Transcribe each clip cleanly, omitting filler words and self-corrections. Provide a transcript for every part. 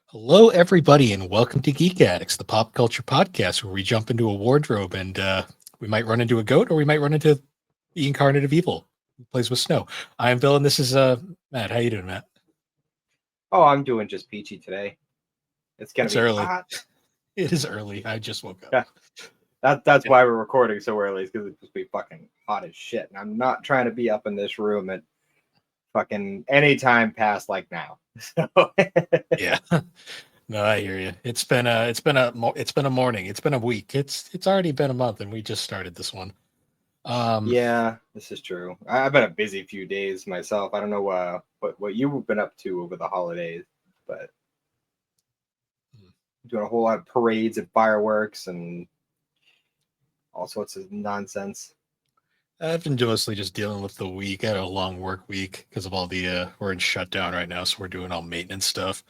Hello, everybody, and welcome to Geek Addicts, the pop culture podcast where we jump into a wardrobe and we might run into a goat or we might run into the incarnate of evil who plays with snow. I'm Bill, and this is Matt. How you doing, Matt? Oh, I'm doing just peachy today. It's gonna It's be early. hot. It is early. I just woke up. Yeah, that's Yeah. why we're recording so early. Is because it's just be fucking hot as shit, and I'm not trying to be up in this room at fucking any time past like now. So Yeah. No, I hear you. It's been a morning. It's been a week. It's already been a month, and we just started this one. Um, yeah, this is true. I've been a busy few days myself. I don't know what you've been up to over the holidays, but doing a whole lot of parades and fireworks and all sorts of nonsense. I've been mostly just dealing with the week. I had a long work week because of all the we're in shutdown right now, so we're doing all maintenance stuff.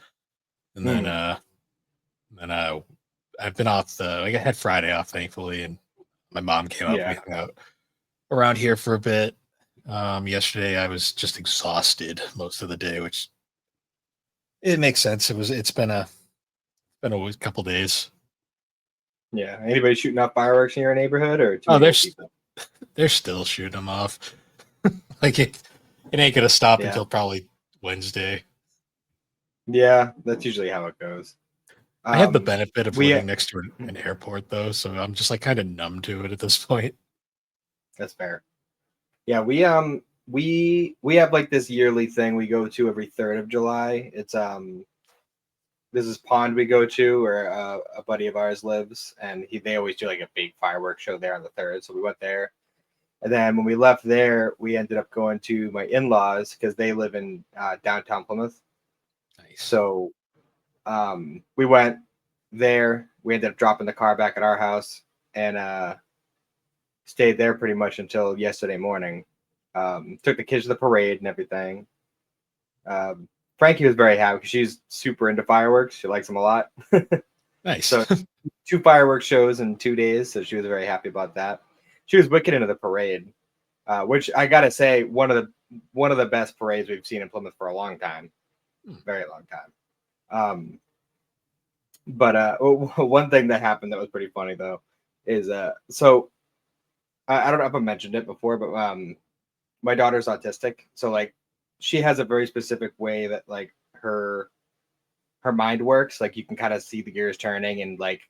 And then Hmm. I've been off I had Friday off thankfully, and my mom came up. We Yeah, hung out around here for a bit. Yesterday I was just exhausted most of the day, which it makes sense. It's been a couple days. yeah. Anybody shooting off fireworks in your neighborhood, or too Oh, many old people? they're still shooting them off. Like it ain't gonna stop Yeah. until probably Wednesday. Yeah, that's usually how it goes. I have the Um, benefit of we living next to an airport though, so I'm just like kind of numb to it at this point. That's fair. Yeah, we have like this yearly thing we go to every 3rd of July. It's There's this pond we go to where a buddy of ours lives, and they always do like a big fireworks show there on the 3rd. So we went there, and then when we left there, we ended up going to my in-laws because they live in downtown Plymouth. Nice. So we went there. We ended up dropping the car back at our house and stayed there pretty much until yesterday morning. Took the kids to the parade and everything. Um, Frankie was very happy because she's super into fireworks. She likes them a lot. Nice. So 2 fireworks shows in 2 days. So she was very happy about that. She was wicked into the parade, which I gotta say one of the best parades we've seen in Plymouth for a long time, very long time. But one thing that happened that was pretty funny though is so I don't know if I mentioned it before, but my daughter's autistic, so like she has a very specific way that like her mind works. Like you can kind of see the gears turning, and like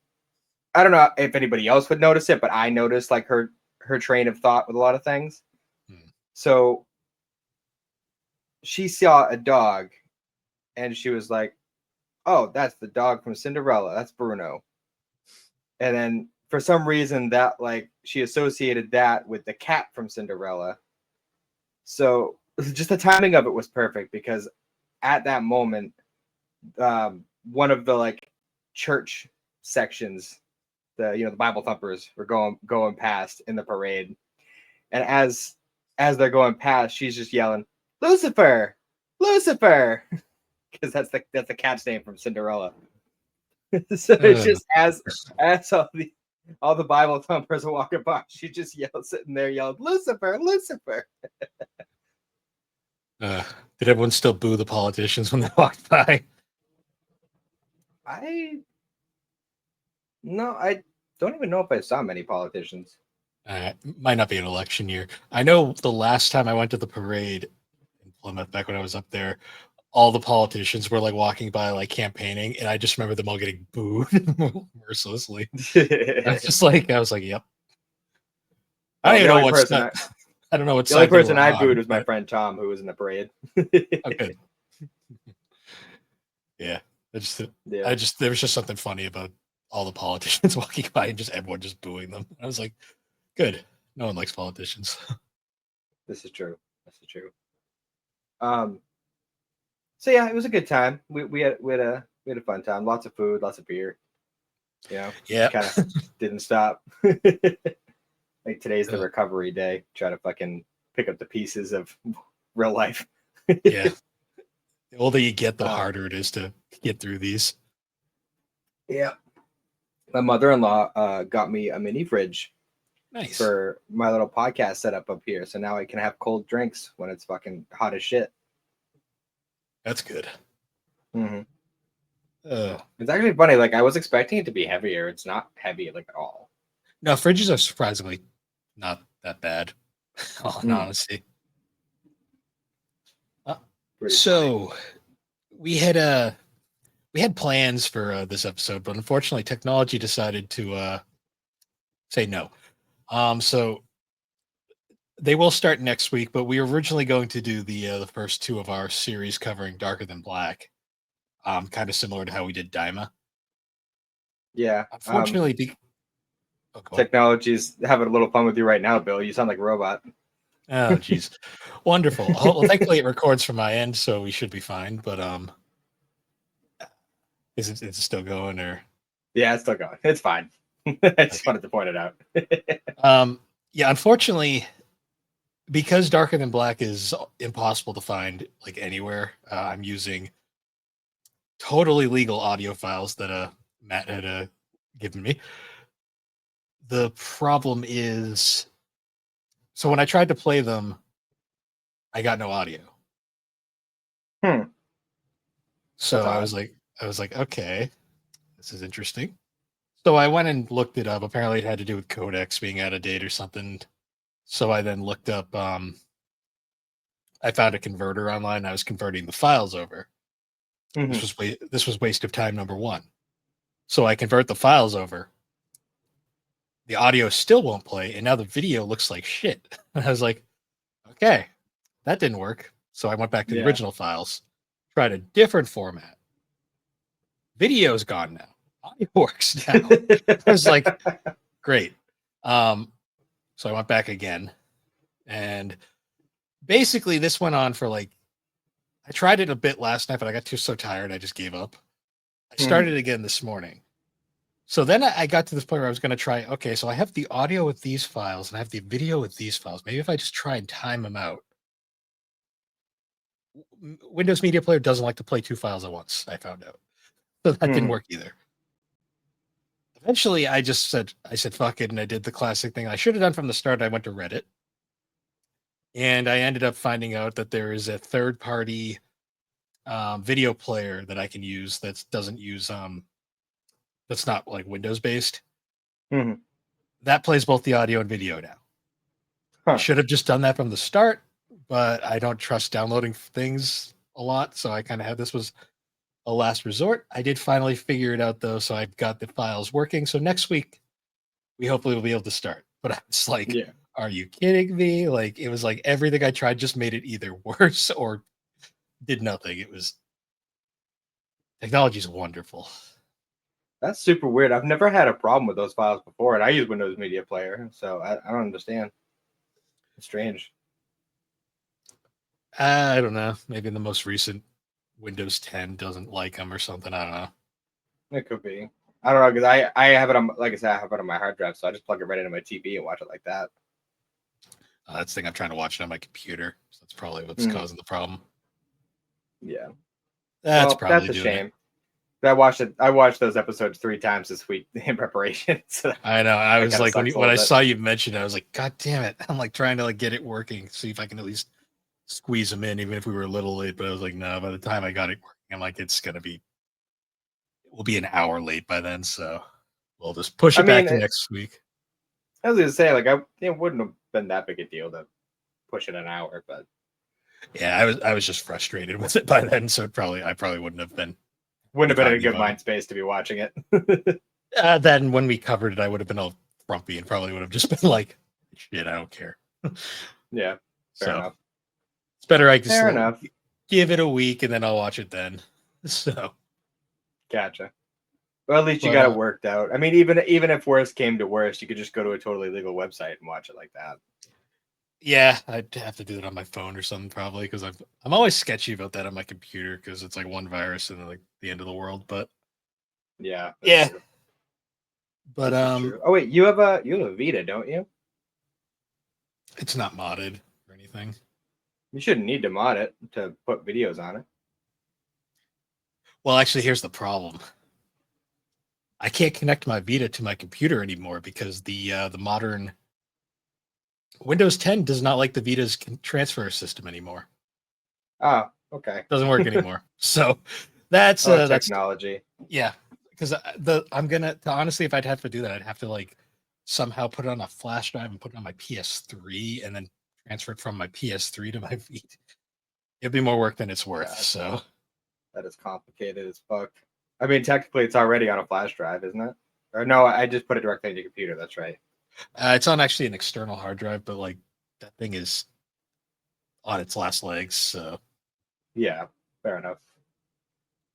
I don't know if anybody else would notice it, but I noticed like her train of thought with a lot of things. Hmm. So she saw a dog, and she was like, "Oh, that's the dog from Cinderella. That's Bruno." And then for some reason that like she associated that with the cat from Cinderella. So just the timing of it was perfect because at that moment, one of the like church sections, the Bible thumpers were going past in the parade, and as they're going past, she's just yelling, "Lucifer, Lucifer," because that's the cat's name from Cinderella. So it's Uh, just as all the Bible thumpers are walking by, she just yells sitting there yelling, "Lucifer, Lucifer." uh, did everyone still boo the politicians when they walked by? I No, I don't even know if I saw many politicians. Might not be an election year. I know the last time I went to the parade in Plymouth, back when I was up there, all the politicians were like walking by, like campaigning, and I just remember them all getting booed mercilessly. The I was like, yep. I don't even know only what's person not. I I don't know what the only side they person were I booed on, was my but friend Tom, who was in the parade. okay. Yeah, I just, Yeah, there was just something funny about all the politicians walking by and just everyone just booing them. I was like, good. No one likes politicians. this is true. This is true. Um, so yeah, it was a good time. We had a fun time. Lots of food, lots of beer. Yeah. Just kind of didn't stop. Like today's the Uh, recovery day. Try to fucking pick up the pieces of real life. yeah. The older you get, the um, harder it is to get through these. yeah, my mother-in-law got me a mini fridge Nice. for my little podcast setup up here, so now I can have cold drinks when it's fucking hot as shit. That's good. Mm-hmm. It's actually funny. Like I was expecting it to be heavier. It's not heavy like at all. No, fridges are surprisingly not that bad. In Mm, honesty. Uh, pretty funny. so we had plans for this episode, but unfortunately, technology decided to say no. So they will start next week, but we were originally going to do the first two of our series covering Darker Than Black, kind of similar to how we did Daima. Yeah. Unfortunately, oh, go on. Technology's having a little fun with you right now, Bill. You sound like a robot. Oh, geez, wonderful. Well, thankfully it records from my end, so we should be fine. But is it still going or? Yeah, it's still going. It's fine. I just Okay. wanted to point it out. Yeah, unfortunately, because Darker Than Black is impossible to find like anywhere, I'm using totally legal audio files that Matt had given me. The problem is, so when I tried to play them, I got no audio. Hmm. So That's odd. I was like, okay, this is interesting. So I went and looked it up. Apparently, it had to do with codecs being out of date or something. So I then looked up. I found a converter online. I was converting the files over. Mhm. This was waste of time number one. So I convert the files over. The audio still won't play, and now the video looks like shit. And I was like, okay, that didn't work. So I went back to the Yeah. original files, tried a different format. Video's gone now. Audio works now. I was like, great. So I went back again, and basically this went on for like I tried it a bit last night, but I got so tired I just gave up. I Mhm. started again this morning. So then I got to this point where I was going to try. Okay, so I have the audio with these files and I have the video with these files. Maybe if I just try and time them out. Windows Media Player doesn't like to play two files at once. I found out, so that didn't Mhm. work either. Eventually, I said fuck it, and I did the classic thing I should have done from the start. I went to Reddit, and I ended up finding out that there is a third party video player that I can use that doesn't use that's not like Windows based. Mhm. That plays both the audio and video now. I Huh. should have just done that from the start, but I don't trust downloading things a lot, so I kind of had this was a last resort. I did finally figure it out though, so I've got the files working. So next week we hopefully will be able to start. But I was like, Yeah. are you kidding me? Like it was like everything I tried just made it either worse or did nothing. It was technology's wonderful. That's super weird. I've never had a problem with those files before, and I use Windows Media Player, so I don't understand. It's strange. I don't know. Maybe the most recent Windows 10 doesn't like them or something. I don't know. It could be. I don't know because I have it on, like I said, I have it on my hard drive, so I just plug it right into my TV and watch it like that. That's the thing I'm trying to watch it on my computer. So that's probably what's Mhm. causing the problem. Yeah. That's Well, probably that's a doing it. shame. I watched it. I watched those episodes 3 times this week in preparation. So I know. I that was kind of like, sucks a when little I bit. saw you mention it, I was like, God damn it! I'm like trying to like get it working, see if I can at least squeeze them in, even if we were a little late. But I was like, no. By the time I got it working, I'm like, we'll be an hour late by then, so we'll just push I it back mean, to next week. I was gonna say like it wouldn't have been that big a deal to push it an hour, but Yeah, I was just frustrated with it by then, so I probably wouldn't have been wouldn't have been in a talking good about it. mind space to be watching it. Then when we covered it, I would have been all grumpy and probably would have just been like, shit, I don't care. Yeah, fair So enough. it's better I just Fair enough. give it a week and then I'll watch it then. So, Gotcha. Well, at least you but got it worked out. I mean, even if worst came to worst, you could just go to a totally legal website and watch it like that. yeah, I'd have to do it on my phone or something probably because I'm always sketchy about that on my computer because it's like one virus and like the end of the world. But Yeah, that's yeah, true. but This is true. Oh wait, you have a Vita, don't you? it's not modded or anything. You shouldn't need to mod it to put videos on it. Well, actually, here's the problem. I can't connect my Vita to my computer anymore because the modern Windows 10 does not like the Vita's transfer system anymore. Oh, okay. Doesn't work anymore. So Oh, that's technology. Yeah, because honestly, if I'd have to do that, I'd have to like somehow put it on a flash drive and put it on my PS3 and then transfer it from my PS3 to my V. It'd be more work than it's worth. God, So that is complicated as fuck. I mean, technically, it's already on a flash drive, isn't it? Or no, I just put it directly into your computer. That's right. it's on actually an external hard drive, but like that thing is on its last legs. So, Yeah, fair enough.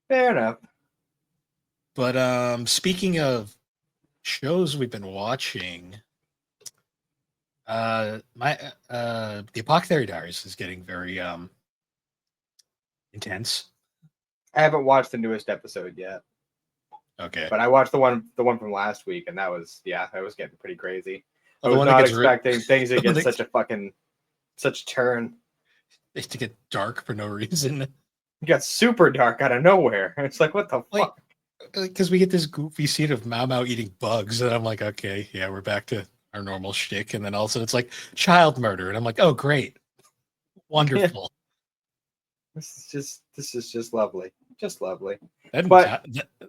Fair enough. but speaking of shows we've been watching, the Apothecary Diaries is getting very intense. I haven't watched the newest episode yet, Okay. but I watched the one from last week, and that was getting pretty crazy. I Oh, the was one that not gets expecting things to the one get that such a turn. to get dark for no reason. It got super dark out of nowhere. It's like, what the Like, fuck? because we get this goofy scene of Mao Mao eating bugs, and I'm like, okay, yeah, we're back to our normal shtick. And then all of a sudden it's like child murder, and I'm like, oh, great, wonderful. This is just lovely, just lovely. That, But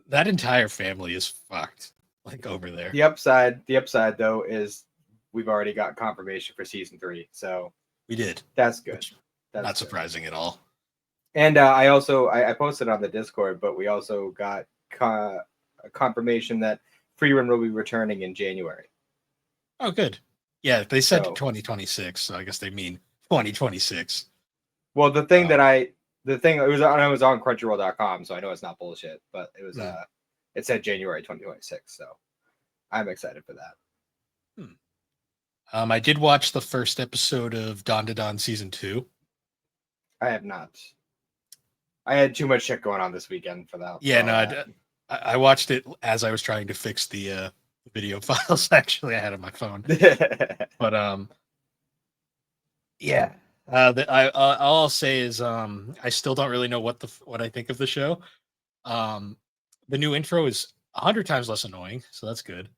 that entire family is fucked, like over there. the upside though is we've already got confirmation for season 3, so We did, that's good. which That's not good. surprising at all. And I posted on the Discord, but we also got a confirmation that Freerun will be returning in January. Oh, good. Yeah, they said So, 2026, so I guess they mean 2026. well, the thing it was on Crunchyroll.com, so I know it's not bullshit, but it was it said January 2026, so I'm excited for that. I did watch the first episode of Don to Don season 2. I have not. I had too much shit going on this weekend for that. Yeah, no, I watched it as I was trying to fix the video files. Actually, I had on my phone, but yeah. All I'll say is I still don't really know what I think of the show. The new intro is 100 times less annoying, so that's good.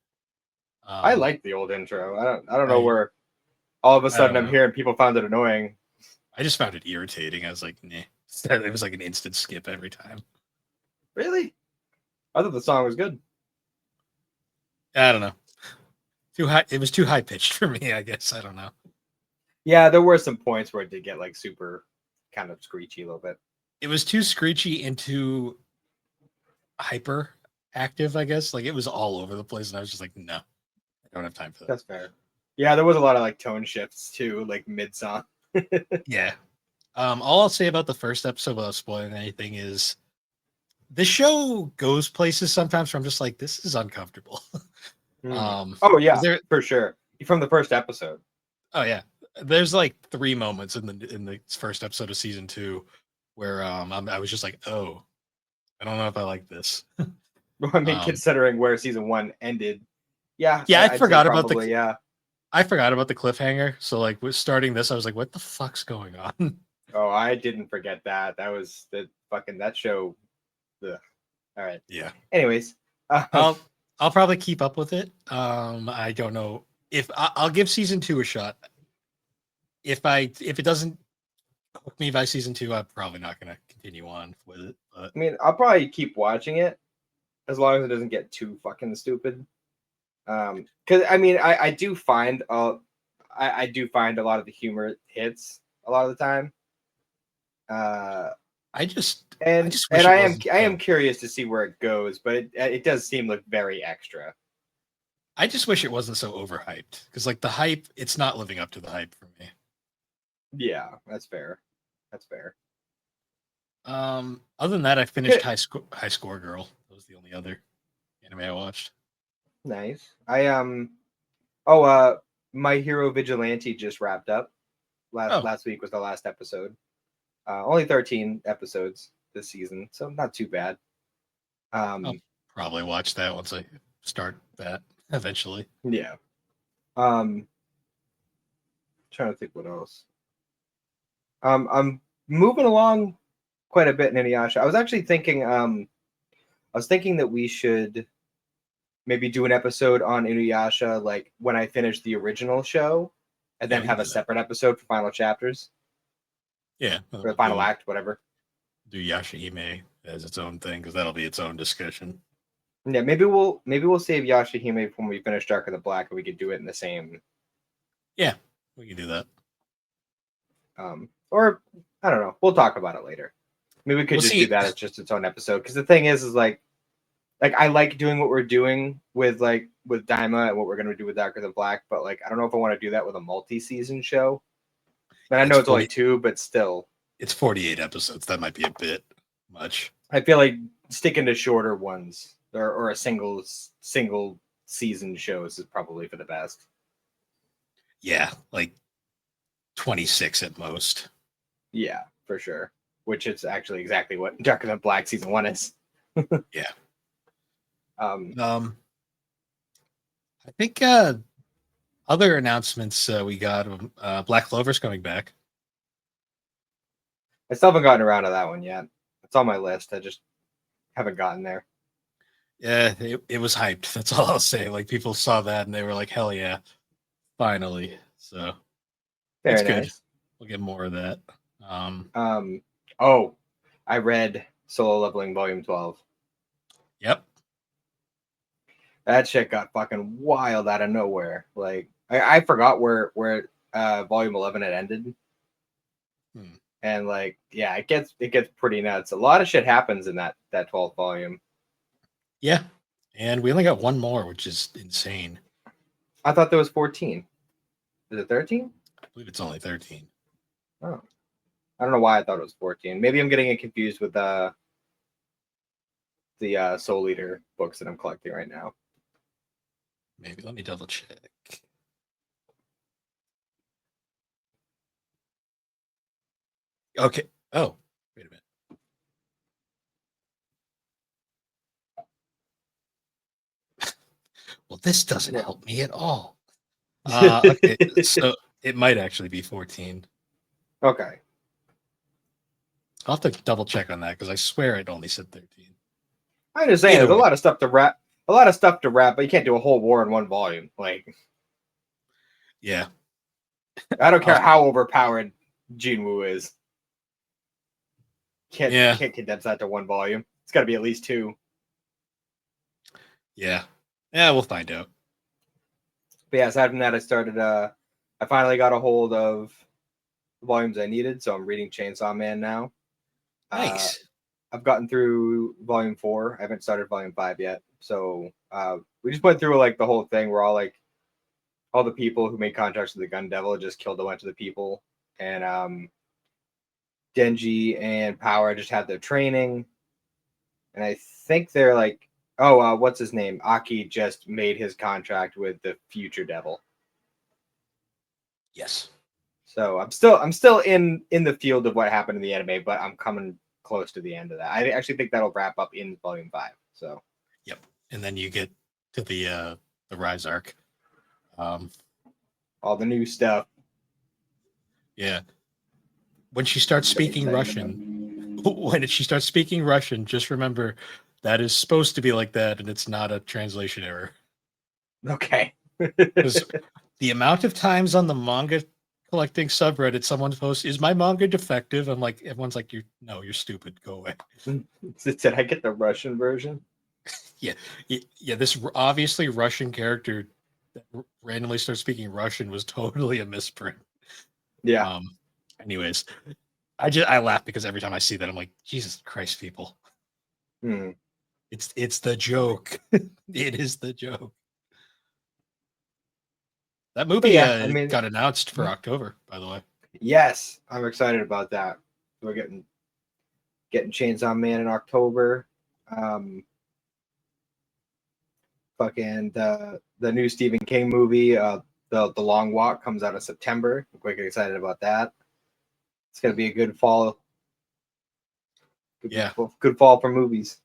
I like the old intro. I don't know I where all of a I sudden don't I'm know. hearing people found it annoying. I just found it irritating. I was like, nah. It was like an instant skip every time. Really? I thought the song was good. I don't know. Too high. It was too high pitched for me. I guess I don't know. Yeah, there were some points where it did get like super kind of screechy a little bit. It was too screechy and too hyper active. I guess like it was all over the place, and I was just like, no, I don't have time for that. That's fair. Yeah, there was a lot of like tone shifts too, like mid song. Yeah. All I'll say about the first episode without spoiling anything is the show goes places sometimes where I'm just like, this is uncomfortable. Oh yeah, there, for sure. From the first episode. oh yeah, there's like 3 moments in the first episode of season 2 where I was just like, oh, I don't know if I like this. I mean, considering where season 1 ended. Yeah. Yeah, I'd say probably, yeah. I forgot about the cliffhanger. So like with starting this, I was like, what the fuck's going on? Oh, I didn't forget that. That was that show. Ugh. All right. Yeah. Anyways, I'll probably keep up with it. I don't know if I'll give season 2 a shot. If it doesn't hook me by season 2, I'm probably not going to continue on with it. But I mean, I'll probably keep watching it as long as it doesn't get too fucking stupid. Because I mean, I do find I do find a lot of the humor hits a lot of the time. I just and wish I it am curious to see where it goes, but it does seem like very extra. I just wish it wasn't so overhyped because like the hype, it's not living up to the hype for me. Yeah, that's fair. That's fair. Other than that, I finished High Score Girl. That was the only other anime I watched. Nice. My Hero Vigilante just wrapped up. Last week was the last episode. Only 13 episodes this season, so not too bad. I'll probably watch that once I start that eventually. Yeah. Trying to think what else. I'm moving along quite a bit in Inuyasha. I was actually thinking that we should maybe do an episode on Inuyasha like when I finish the original show and then have a separate episode for final chapters. Yeah. Or the final act, whatever. do Yashahime as its own thing because that'll be its own discussion. Yeah, maybe we'll save Yashahime when we finish Dark of the Black, and we could do it in the same. Yeah, we can do that. Or I don't know. We'll talk about it later. Maybe we could do that as just its own episode. Because the thing is like I like doing what we're doing with Daima and what we're gonna do with Dark of the Black, but like I don't know if I want to do that with a multi-season show. And I know it's only 2, but still. It's 48 episodes. That might be a bit much. I feel like sticking to shorter ones or a single season shows is probably for the best. Yeah, like 26 at most. Yeah, for sure. Which is actually exactly what Dark of the Black season 1 is. Yeah. I think other announcements we got, Black Clover's coming back. I still haven't gotten around to that one yet. It's on my list. I just haven't gotten there. Yeah, it was hyped. That's all I'll say. Like people saw that and they were like, "Hell yeah, finally!" So Very that's nice. Good. We'll get more of that. Oh, I read Solo Leveling Volume 12. Yep. That shit got fucking wild out of nowhere. Like I forgot where Volume 11 had ended. And like, yeah, it gets pretty nuts. A lot of shit happens in that 12th volume. Yeah. And we only got one more, which is insane. I thought there was 14. Is it 13? I believe it's only 13. Oh. I don't know why I thought it was 14. Maybe I'm getting it confused with the Soul Eater books that I'm collecting right now. Maybe. Let me double check. Okay. Oh, wait a minute. Well, this doesn't help me at all. Okay, so it might actually be 14. Okay. I'll have to double check on that because I swear it only said 13. I'm just saying, there's a lot of stuff to wrap. But you can't do a whole war in one volume. Like, yeah. I don't care how overpowered Jinwoo is. Can't condense that to one volume. It's got to be at least 2. Yeah. Yeah, we'll find out. But yeah, aside from that, I finally got a hold of the volumes I needed, so I'm reading Chainsaw Man now. Nice. I've gotten through volume 4. I haven't started volume 5 yet. So we just went through like the whole thing where all the people who made contracts with the Gun Devil just killed a bunch of the people. And Denji and Power just had their training. And I think they're like, what's his name? Aki just made his contract with the future devil. Yes. So I'm still in the field of what happened in the anime, but I'm coming close to the end of that. I actually think that'll wrap up in volume 5. So. Yep. And then you get to the Rise arc. All the new stuff. Yeah. When she starts speaking Russian, just remember that is supposed to be like that, and it's not a translation error. Okay. Because the amount of times on the manga collecting subreddit someone posts, "Is my manga defective?" I'm like, everyone's like, you're stupid. Go away. Did I get the Russian version? Yeah. This obviously Russian character that randomly starts speaking Russian was totally a misprint. Yeah. Anyways, I laugh because every time I see that, I'm like, Jesus Christ, people. It's the joke. It is the joke. That movie got announced for October, by the way. Yes, I'm excited about that. We're getting Chainsaw Man in October. Fucking the new Stephen King movie, the Long Walk, comes out in September. I'm quite excited about that. It's gonna be a good fall. Good fall for movies.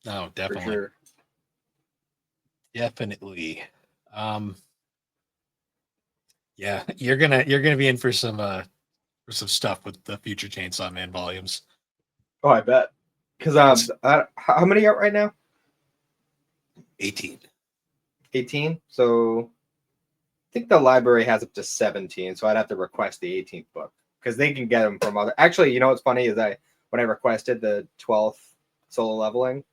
No, definitely. For sure. Definitely. Yeah, you're gonna be in for some stuff with the future Chainsaw Man volumes. Oh, I bet. Because how many are right now? 18. 18. So I think the library has up to 17. So I'd have to request the 18th book because they can get them from other. Actually, you know what's funny is when I requested the 12th solo leveling.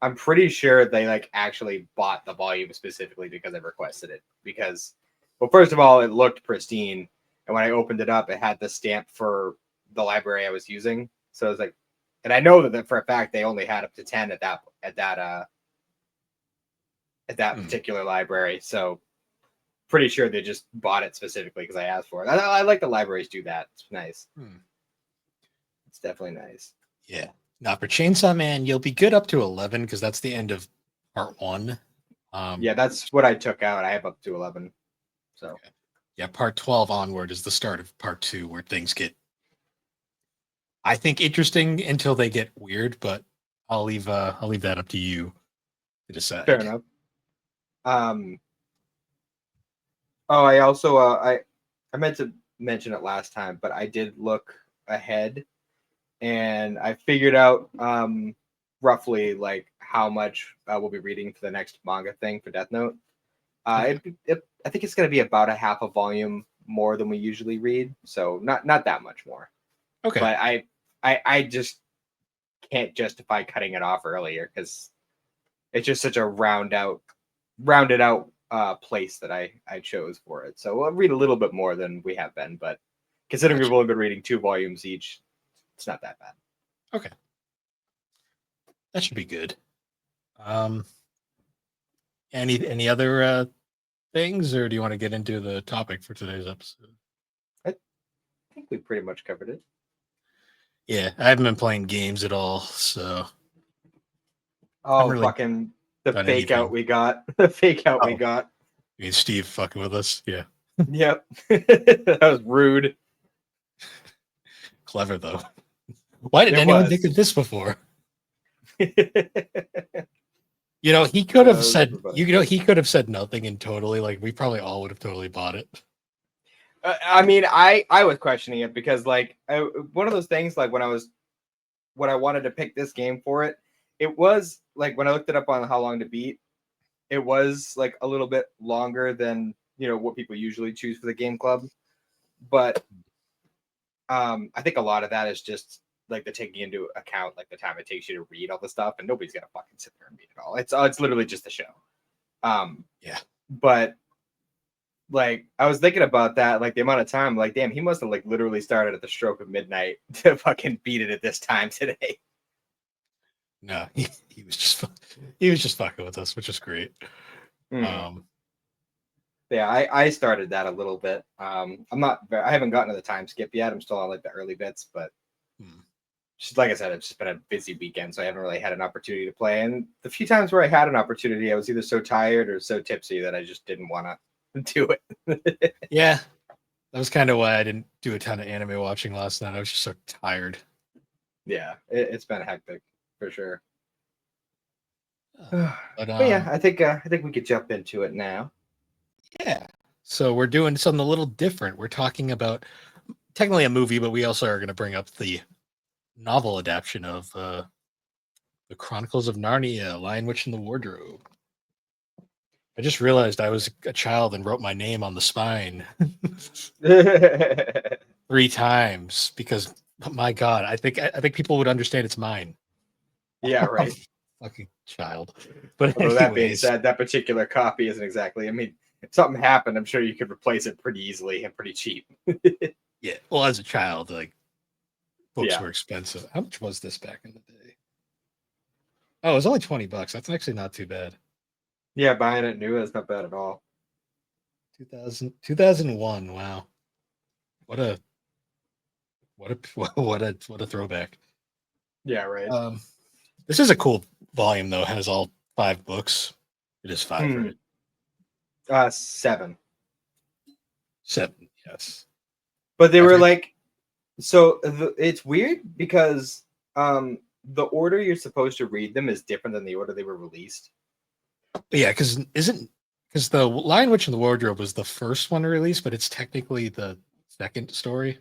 I'm pretty sure they like actually bought the volume specifically because I requested it. Because, well, first of all, it looked pristine, and when I opened it up, it had the stamp for the library I was using. So I was like, and I know that for a fact they only had up to 10 at that particular library. So pretty sure they just bought it specifically because I asked for it. I like the libraries do that. It's nice. It's definitely nice. Yeah. Now for Chainsaw Man, you'll be good up to 11 because that's the end of part 1. Yeah, that's what I took out. I have up to 11. So okay. Yeah, part 12 onward is the start of part 2 where things get, I think, interesting until they get weird, but I'll leave that up to you to decide. fair enough. Oh, I also I meant to mention it last time, but I did look ahead and I figured out roughly like how much we'll be reading for the next manga thing for Death Note. I think it's going to be about a half a volume more than we usually read, so not that much more. Okay. But I just can't justify cutting it off earlier because it's just such a rounded out place that I chose for it. So I'll read a little bit more than we have been, but considering we've only been reading 2 volumes each, it's not that bad. Okay. That should be good. Any other things, or do you want to get into the topic for today's episode? I think we pretty much covered it. Yeah, I haven't been playing games at all, so. Oh, really fucking the done fake anything. out we got. The fake out we Oh. got. You mean Steve fucking with us? Yeah. Yep. That was rude. Clever though. Why didn't anyone think of this before? You know, he could have said, he could have said nothing and totally, like, we probably all would have totally bought it. I mean, I was questioning it because, like, one of those things, like, when I wanted to pick this game for it, it was, like, when I looked it up on how long to beat, it was, like, a little bit longer than, you know, what people usually choose for the game club. But I think a lot of that is just, like, the taking into account, like, the time it takes you to read all the stuff, and nobody's gonna fucking sit there and read it all. It's literally just a show. Yeah. But like I was thinking about that, like the amount of time, like damn, he must have like literally started at the stroke of midnight to fucking beat it at this time today. No, he was just fucking with us, which is great. Yeah, I started that a little bit. I haven't gotten to the time skip yet. I'm still on like the early bits, but just like I said, it's just been a busy weekend, so I haven't really had an opportunity to play. And the few times where I had an opportunity, I was either so tired or so tipsy that I just didn't want to do it. Yeah, that was kind of why I didn't do a ton of anime watching last night. I was just so tired. Yeah, it's been hectic for sure. But yeah, I think we could jump into it now. Yeah. So we're doing something a little different. We're talking about technically a movie, but we also are going to bring up the novel adaptation of the Chronicles of Narnia, Lion, Witch, and the Wardrobe. I just realized I was a child and wrote my name on the spine 3 times because, oh my God, I think people would understand it's mine. Yeah, right. Fucking child. But although that being said, that particular copy isn't exactly. I mean, if something happened, I'm sure you could replace it pretty easily and pretty cheap. Yeah. Well, as a child, like books were expensive. How much was this back in the day? Oh, it was only $20. That's actually not too bad. Yeah, buying it new is not bad at all. 2001. Wow. What a throwback. Yeah, right. This is a cool volume though. It has all 5 books. It is 5, right? 7. 7, yes. But they were like, so it's weird because the order you're supposed to read them is different than the order they were released. Yeah, because the Lion, Witch, and the Wardrobe was the first one released, but it's technically the second story.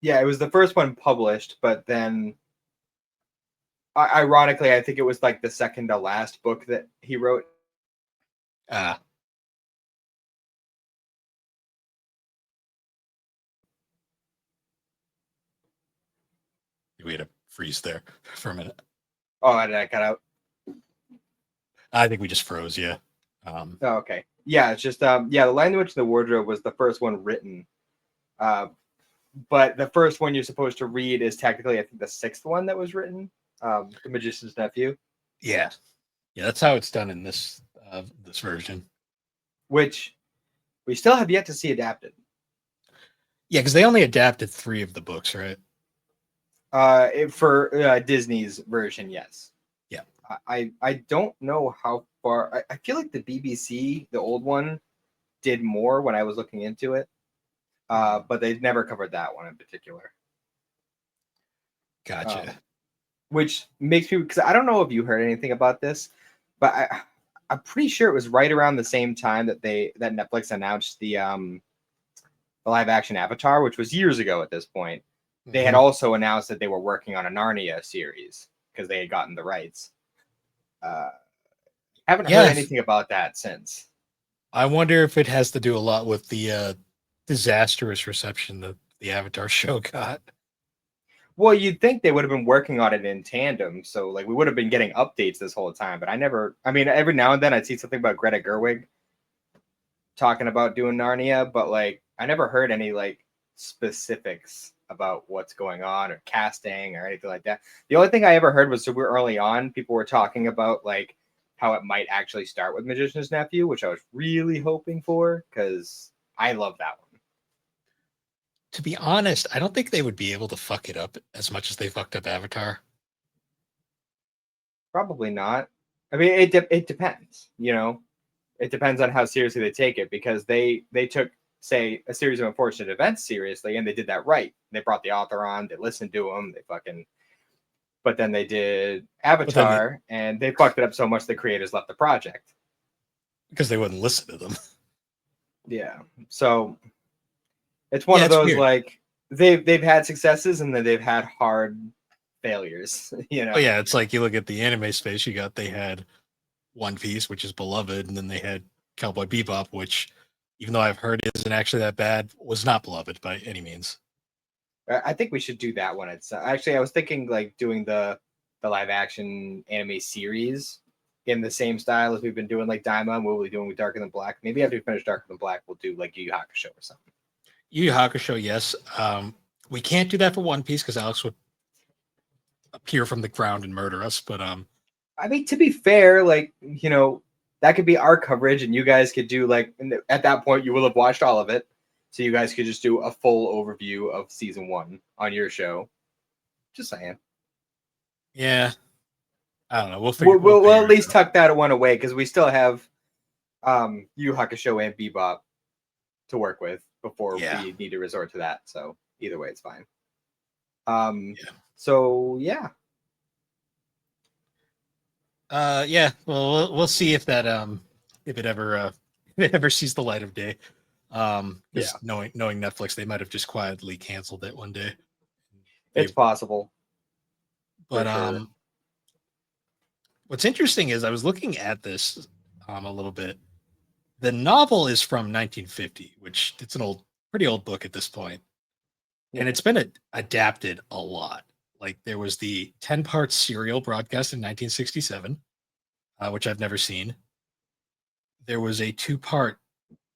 Yeah, it was the first one published, but then ironically, I think it was like the second to last book that he wrote. We had a freeze there for a minute. Oh, did I cut out? I think we just froze. Yeah. Oh, okay. Yeah, it's just yeah, The Lion, the Witch, and the Wardrobe was the first one written. But the first one you're supposed to read is technically, I think, the sixth one that was written. The Magician's Nephew. Yeah. That's how it's done in this this version. Which we still have yet to see adapted. Yeah, because they only adapted 3 of the books, right? For Disney's version, yes. Yeah. I don't know how far. I feel like the BBC, the old one, did more when I was looking into it. But they've never covered that one in particular. Gotcha. Which makes me, because I don't know if you heard anything about this, but I'm pretty sure it was right around the same time that Netflix announced the live action Avatar, which was years ago at this point. They had also announced that they were working on a Narnia series because they had gotten the rights. Haven't heard anything about that since. I wonder if it has to do a lot with the disastrous reception that the Avatar show got. Well, you'd think they would have been working on it in tandem, so like we would have been getting updates this whole time. But I mean, every now and then I'd see something about Greta Gerwig talking about doing Narnia, but like I never heard any like specifics about what's going on or casting or anything like that. The only thing I ever heard was super early on, people were talking about like how it might actually start with Magician's Nephew, which I was really hoping for because I love that one. To be honest, I don't think they would be able to fuck it up as much as they fucked up Avatar. Probably not. I mean, it depends, you know? It depends on how seriously they take it because they took, say, a series of unfortunate events seriously, and they did that right. They brought the author on, they listened to him, but then they did Avatar, and they fucked it up so much the creators left the project. Because they wouldn't listen to them. Yeah. So it's one of those weird. Like they've had successes and then they've had hard failures, you know. Oh yeah, it's like you look at the anime space, they had One Piece, which is beloved, and then they had Cowboy Bebop, which even though I've heard isn't actually that bad, was not beloved by any means. I think we should do that one. It's actually I was thinking like doing the live action anime series in the same style as we've been doing like Daima, and what we'll be doing with Darker Than Black. Maybe after we finish Darker Than Black, we'll do like Yu Yu Hakusho or something. Yu Yu Hakusho, yes. We can't do that for One Piece because Alex would appear from the ground and murder us. But I mean, to be fair, like you know, that could be our coverage, and you guys could do like at that point you will have watched all of it, so you guys could just do a full overview of season 1 on your show. Just saying. Yeah, I don't know. We'll at least tuck that one away because we still have Yu Yu Hakusho and Bebop to work with before we need to resort to that. So either way, it's fine. So yeah. Yeah. Well, we'll see if that if it ever sees the light of day. Knowing Netflix, they might have just quietly canceled it one day. It's possible. But what's interesting is I was looking at this a little bit. The novel is from 1950, which it's an pretty old book at this point. And it's been adapted a lot. Like there was the 10-part serial broadcast in 1967, which I've never seen. There was a 2-part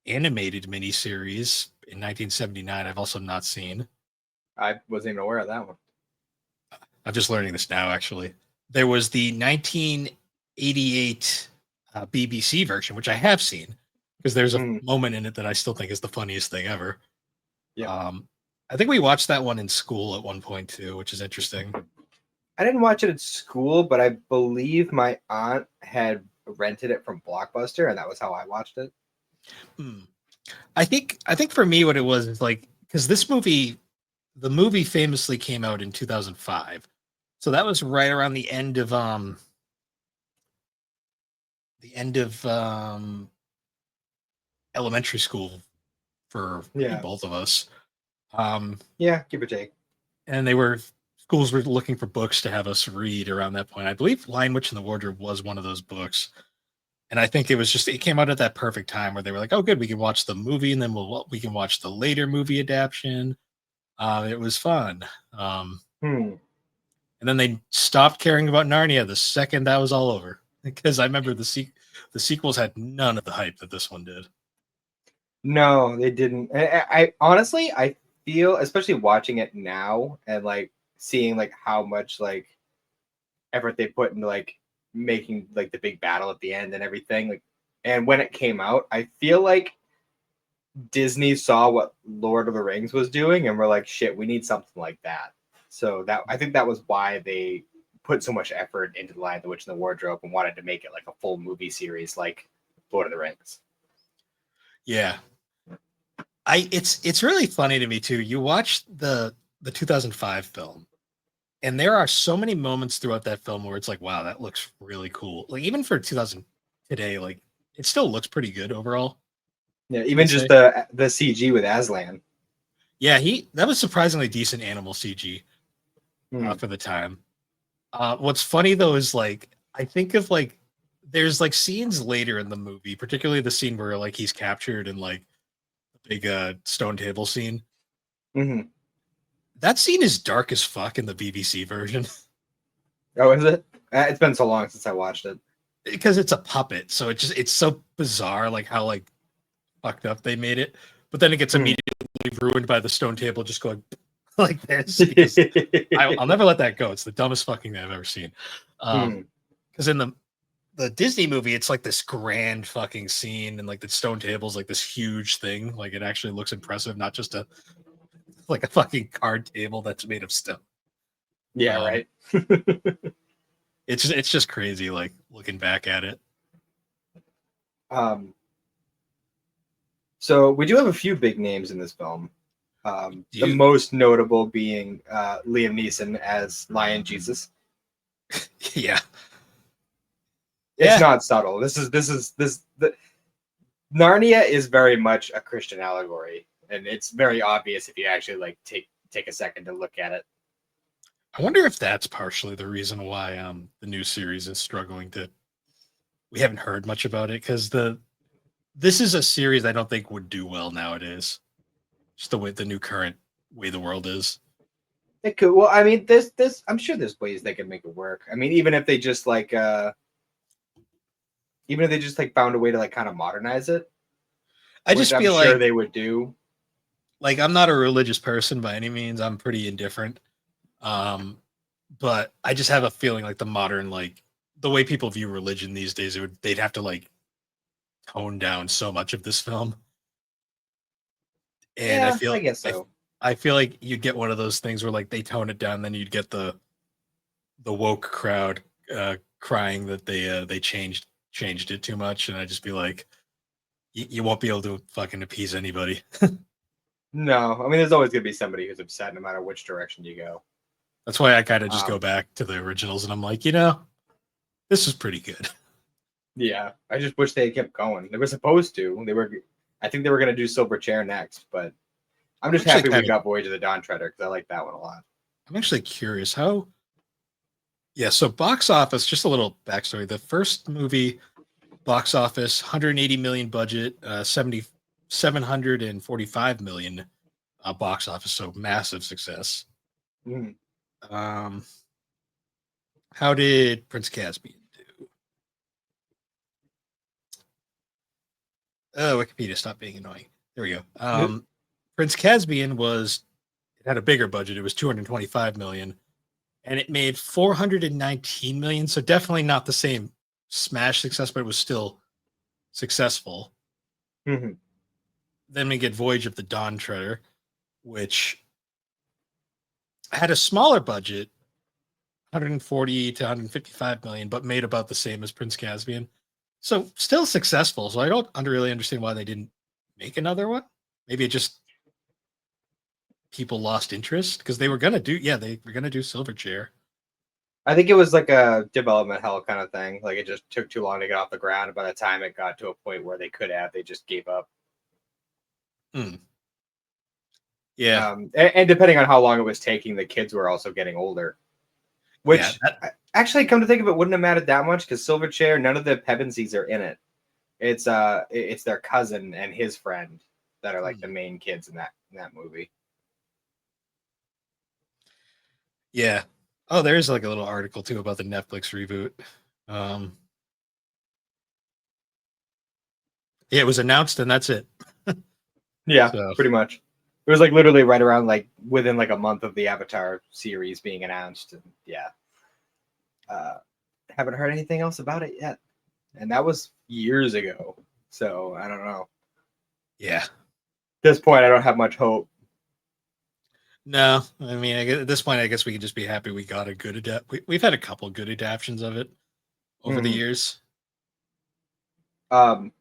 animated miniseries in 1979 I've also not seen. I wasn't even aware of that one. I'm just learning this now, actually. There was the 1988 BBC version, which I have seen, because there's a moment in it that I still think is the funniest thing ever. Yeah. I think we watched that one in school at one point, too, which is interesting. I didn't watch it at school, but I believe my aunt had rented it from Blockbuster, and that was how I watched it. I think for me, what it was is like, because the movie famously came out in 2005. So that was right around the end of elementary school for both of us. Give or take. And schools were looking for books to have us read around that point. I believe Lion, Witch, and the Wardrobe was one of those books. And I think it came out at that perfect time where they were like, oh, good, we can watch the movie and then we can watch the later movie adaptation. It was fun. And then they stopped caring about Narnia the second that was all over. Because I remember the sequels had none of the hype that this one did. No, they didn't. I honestly, I feel, especially watching it now and like seeing like how much like effort they put into like making like the big battle at the end and everything. Like, and when it came out, I feel like Disney saw what Lord of the Rings was doing and we're like, shit, we need something like that. So that I think that was why they put so much effort into The Lion, the Witch, and the Wardrobe and wanted to make it like a full movie series like Lord of the Rings. Yeah. It's really funny to me too. You watch the 2005 film, and there are so many moments throughout that film where it's like, wow, that looks really cool. Like even for 2000 today, like it still looks pretty good overall. Yeah, I'd even just say. the CG with Aslan. Yeah, he that was surprisingly decent animal CG Hmm. for the time. What's funny though is like I think of like there's like scenes later in the movie, particularly the scene where like he's captured and like the big stone table scene. Mm-hmm. That scene is dark as fuck in the BBC version Oh, is it? It's been so long since I watched it. because it's a puppet, so it's so bizarre like how like fucked up they made it. But then it gets Hmm. immediately ruined by the stone table just going like this because I'll never let that go. It's the dumbest fucking thing I've ever seen. Hmm. Because in the Disney movie, it's like this grand fucking scene, and like the stone table's like this huge thing. Like it actually looks impressive, not just a like a fucking card table that's made of stone. Yeah, Um, right. it's just crazy, like looking back at it. um, so we do have a few big names in this film. The You, most notable being Liam Neeson as Lion Jesus. yeah, It's yeah. not subtle. The Narnia is very much a Christian allegory, and it's very obvious if you actually like take a second to look at it. I wonder if that's partially the reason why the new series is struggling to. We haven't heard much about it because the this is a series I don't think would do well nowadays. Just the way the new current way the world is. It could. Well, I mean, this. I'm sure there's ways they could make it work. I mean, even if they just like, even if they just like found a way to like kind of modernize it, I which just I'm feel sure they would do. like I'm not a religious person by any means. I'm pretty indifferent. Um, but I just have a feeling like the modern like the way people view religion these days, they'd have to like tone down so much of this film. And Yeah, I guess so. I feel like you'd get one of those things where like they tone it down, then you'd get the woke crowd crying that they changed it too much, and I just be like, you won't be able to fucking appease anybody. No, I mean, there's always gonna be somebody who's upset no matter which direction you go. That's why I kind of just go Um, back to the originals, and I'm like, this was pretty good. yeah, I just wish they had kept going. They were supposed to. I think they were gonna do Silver Chair next, but I'm I'm just actually happy we kind of, got Voyage of the Dawn Treader because I like that one a lot. I'm actually curious how. Yeah, so box office. Just a little backstory. The first movie box office 180 million budget, 745 million box office, so massive success. Mm. Um, how did Prince Caspian do? Oh, Wikipedia, stop being annoying. There we go. Prince Caspian was it had a bigger budget. It was 225 million, and it made 419 million. So definitely not the same smash success, but it was still successful. Mhm. Then we get Voyage of the Dawn Treader, which had a smaller budget, 140 to 155 million, but made about the same as Prince Caspian. So still successful. So I don't really understand why they didn't make another one. Maybe it just people lost interest because they were gonna do they were gonna do Silverchair. I think it was like a development hell kind of thing. Like it just took too long to get off the ground. And by the time it got to a point where they could have, they just gave up. Hmm. Yeah, And depending on how long it was taking, the kids were also getting older. yeah, Which actually, come to think of it, wouldn't have mattered that much because Silverchair, none of the Pevensies are in it. It's their cousin and his friend that are like the main kids in that movie. yeah. Oh, there is like a little article too about the Netflix reboot. Um, yeah, it was announced and that's it. Yeah, So pretty much. It was like literally right around like within like a month of the Avatar series being announced. And yeah. Haven't heard anything else about it yet. And that was years ago. So I don't know. yeah, At this point, I don't have much hope. no, I mean, at this point, I guess we can just be happy we got a good We've had a couple good adaptions of it over the Mhm. years. Um,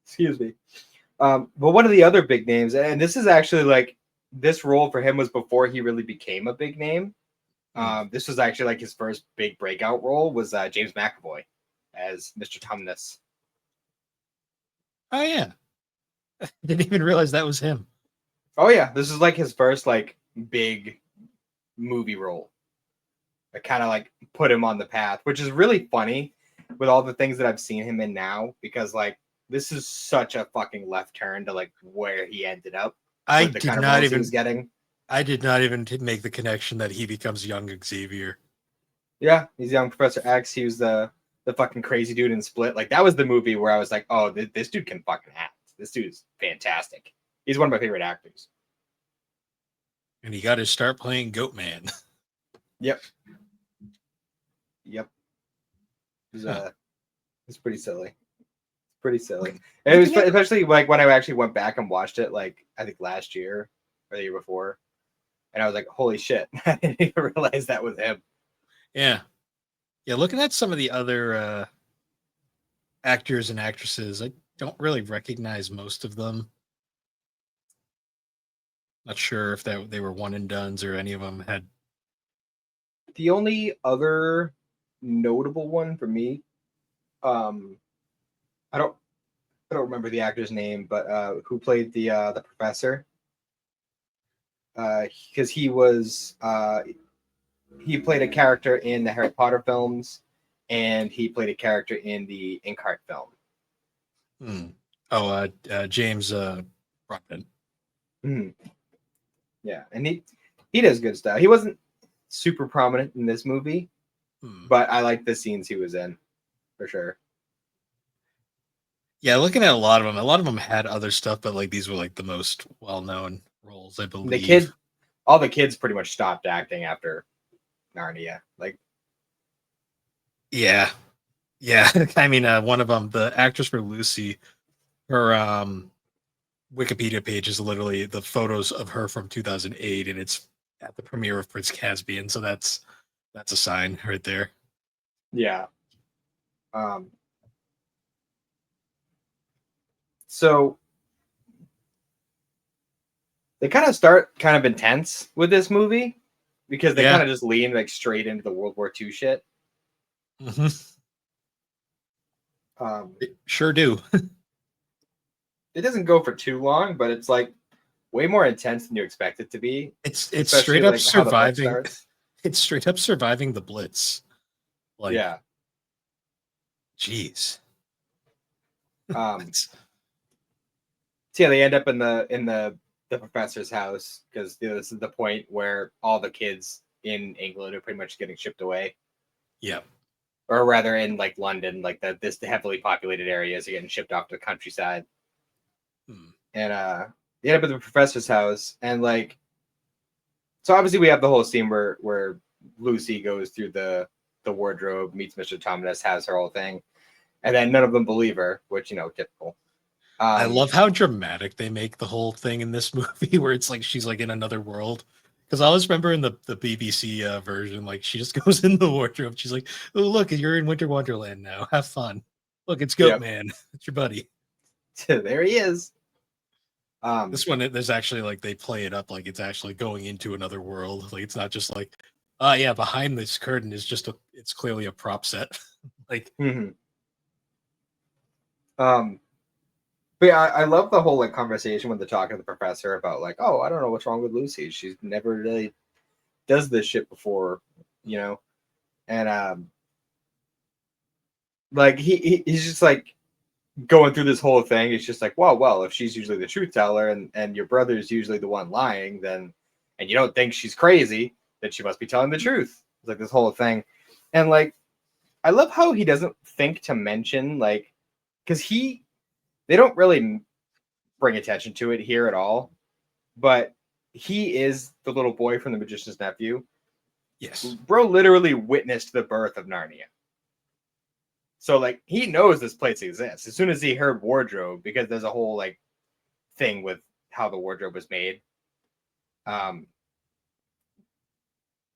excuse me. But one of the other big names, and this is actually like this role for him was before he really became a big name. Hmm. This was actually like his first big breakout role was James McAvoy as Mr. Tumnus. Oh yeah, didn't even realize that was him. Oh yeah, this is like his first like big movie role. I kind of like put him on the path, which is really funny with all the things that I've seen him in now because like this is such a fucking left turn to like where he ended up I with the did kind of not roles he was even. getting. I did not even make the connection that he becomes young Xavier. Yeah, he's young Professor X. He was the fucking crazy dude in Split. Like that was the movie where I was like, oh, this dude can fucking act. This dude is fantastic. He's one of my favorite actors. And he got to start playing Goat Man. Yep. Yep. It was Huh. it's pretty silly. Pretty silly. And it was especially like when I actually went back and watched it, like I think last year or the year before, and I was like, "Holy shit!" I didn't even realize that was him. Yeah, yeah. Looking at some of the other actors and actresses, I don't really recognize most of them. Not sure if they were one and dones or any of them had. The only other notable one for me, um, I don't, I don't remember the actor's name, but who played the professor? Because he played a character in the Harry Potter films, and he played a character in the Inkheart film. Hmm. Oh, James Brockman. Mhm. Yeah, and he does good stuff. He wasn't super prominent in this movie, Hmm. but I like the scenes he was in for sure. Yeah, looking at a lot of them had other stuff, but like these were like the most well known roles, I The believe. kid, all the kids pretty much stopped acting after Narnia. Like, Yeah, yeah. I mean, one of them, the actress for Lucy, her Wikipedia page is literally the photos of her from 2008, and it's at the premiere of Prince Caspian. So that's a sign right there. yeah. Um, so they kind of start kind of intense with this movie because they Yeah, kind of just lean like straight into the World War II shit. hmm, Um, sure do. it doesn't go for too long, but it's like way more intense than you expect it to be, It's especially straight up like how the book surviving. starts. It's straight up surviving the Blitz. Like, Yeah. jeez. Um, It's, so yeah, they end up in the professor's house because this is the point where all the kids in England are pretty much getting shipped away, yeah. or rather in like London, like the heavily populated areas are getting shipped off to the countryside. Hmm. And they end up at the professor's house, and like so obviously we have the whole scene where Lucy goes through the wardrobe, meets Mr. Tumnus, has her whole thing, and then none of them believe her, which typical. I Um, love how dramatic they make the whole thing in this movie, where it's like she's like in another world. Because I always remember in the BBC version, like she just goes in the wardrobe. She's like, "Oh, look, you're in Winter Wonderland now. Have fun. Look, it's Goat yep, Man. It's your buddy." there he is. Um, This one, there's actually like they play it up like it's actually going into another world. Like it's not just like, yeah, behind this curtain is just it's clearly a prop set. Like, mhm. um, But yeah, I love the whole like conversation when they're talking to the professor about like, oh, I don't know what's wrong with Lucy. She's never really does this shit before, you know. And like he's just like going through this whole thing. It's just like, well, if she's usually the truth teller and your brother's usually the one lying, then and you don't think she's crazy, then she must be telling the truth. It's like this whole thing. And like, I love how he doesn't think to mention, like, because they don't really bring attention to it here at all, but he is the little boy from The Magician's Nephew. Yes. Bro literally witnessed the birth of Narnia. So like he knows this place exists as soon as he heard wardrobe, because there's a whole like thing with how the wardrobe was made.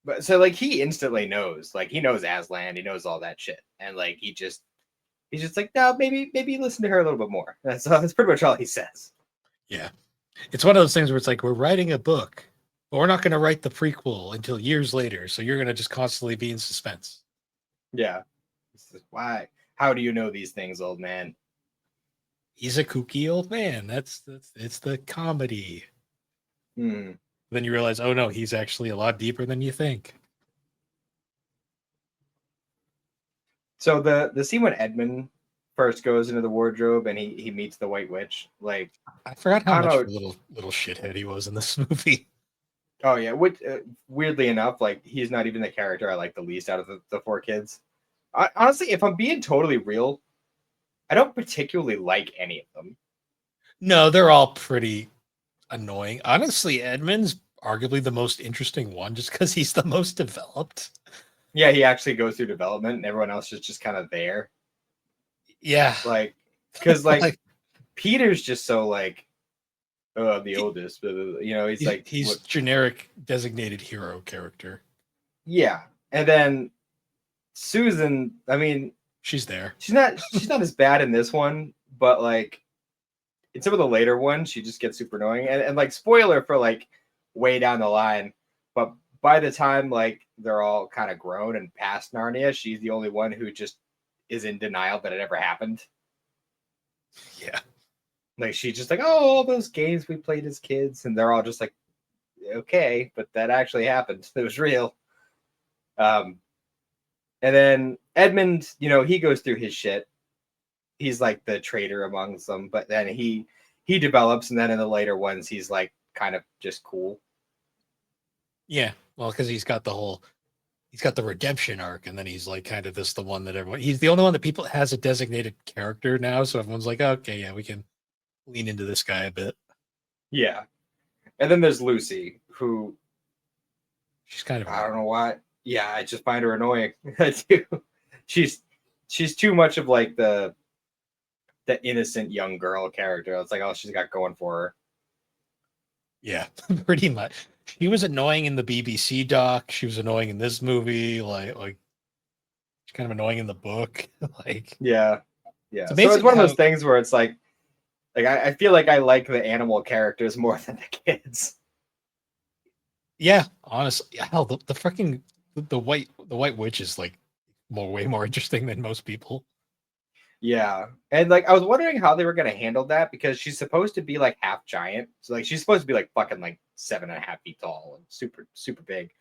But so like he instantly knows, like he knows Aslan, he knows all that shit, and like he's just like, no, maybe listen to her a little bit more. That's pretty much all he says. Yeah, it's one of those things where it's like, we're writing a book, but we're not going to write the prequel until years later, so you're going to just constantly be in suspense. Yeah, why? How do you know these things, old man? He's a kooky old man. That's it's the comedy. Hmm. Then you realize, oh no, he's actually a lot deeper than you think. So the scene when Edmund first goes into the wardrobe and he meets the White Witch, like, I forgot how I don't much of know. a little shithead he was in this movie. Oh yeah, which weirdly enough, like he's not even the character I like the least out of the four kids. Honestly, if I'm being totally real, I don't particularly like any of them. No, they're all pretty annoying. Honestly, Edmund's arguably the most interesting one, just because he's the most developed. Yeah, he actually goes through development, and everyone else is just kind of there. Yeah, Like, because like, like Peter's just so like, oh, I'm the oldest, but you know, he's like, he's what? generic designated hero character. Yeah, and then Susan, I mean, She's there. she's not as bad in this one, but like in some of the later ones, she just gets super annoying. And like spoiler for like way down the line, but by the time like they're all kind of grown and past Narnia, she's the only one who just is in denial that it ever happened. Yeah. Like she's just like, oh, all those games we played as kids, and they're all just like, okay, but that actually happened. It was real. Um, and then Edmund, you know, he goes through his shit. He's like the traitor amongst them, but then he develops, and then in the later ones, he's like kind of just cool. Yeah. Well, because he's got the redemption arc, and then he's like kind of the one that he's the only one that people has a designated character now, so everyone's like, okay, yeah, we can lean into this guy a bit. Yeah. And then there's Lucy, who She's kind of I don't know why. Yeah, I just find her annoying. She's too much of like the innocent young girl character. It's like, oh, she's got going for her. Yeah, pretty much. She was annoying in the BBC doc. She was annoying in this movie. Like she's kind of annoying in the book. Like, Yeah. it's So it's amazing one of how those things where it's like I feel like I like the animal characters more than the kids. yeah, honestly, hell, the freaking the white witch is like way more interesting than most people. Yeah. And like I was wondering how they were gonna handle that, because she's supposed to be like half giant. So like she's supposed to be like fucking like 7.5 feet tall and super, super big.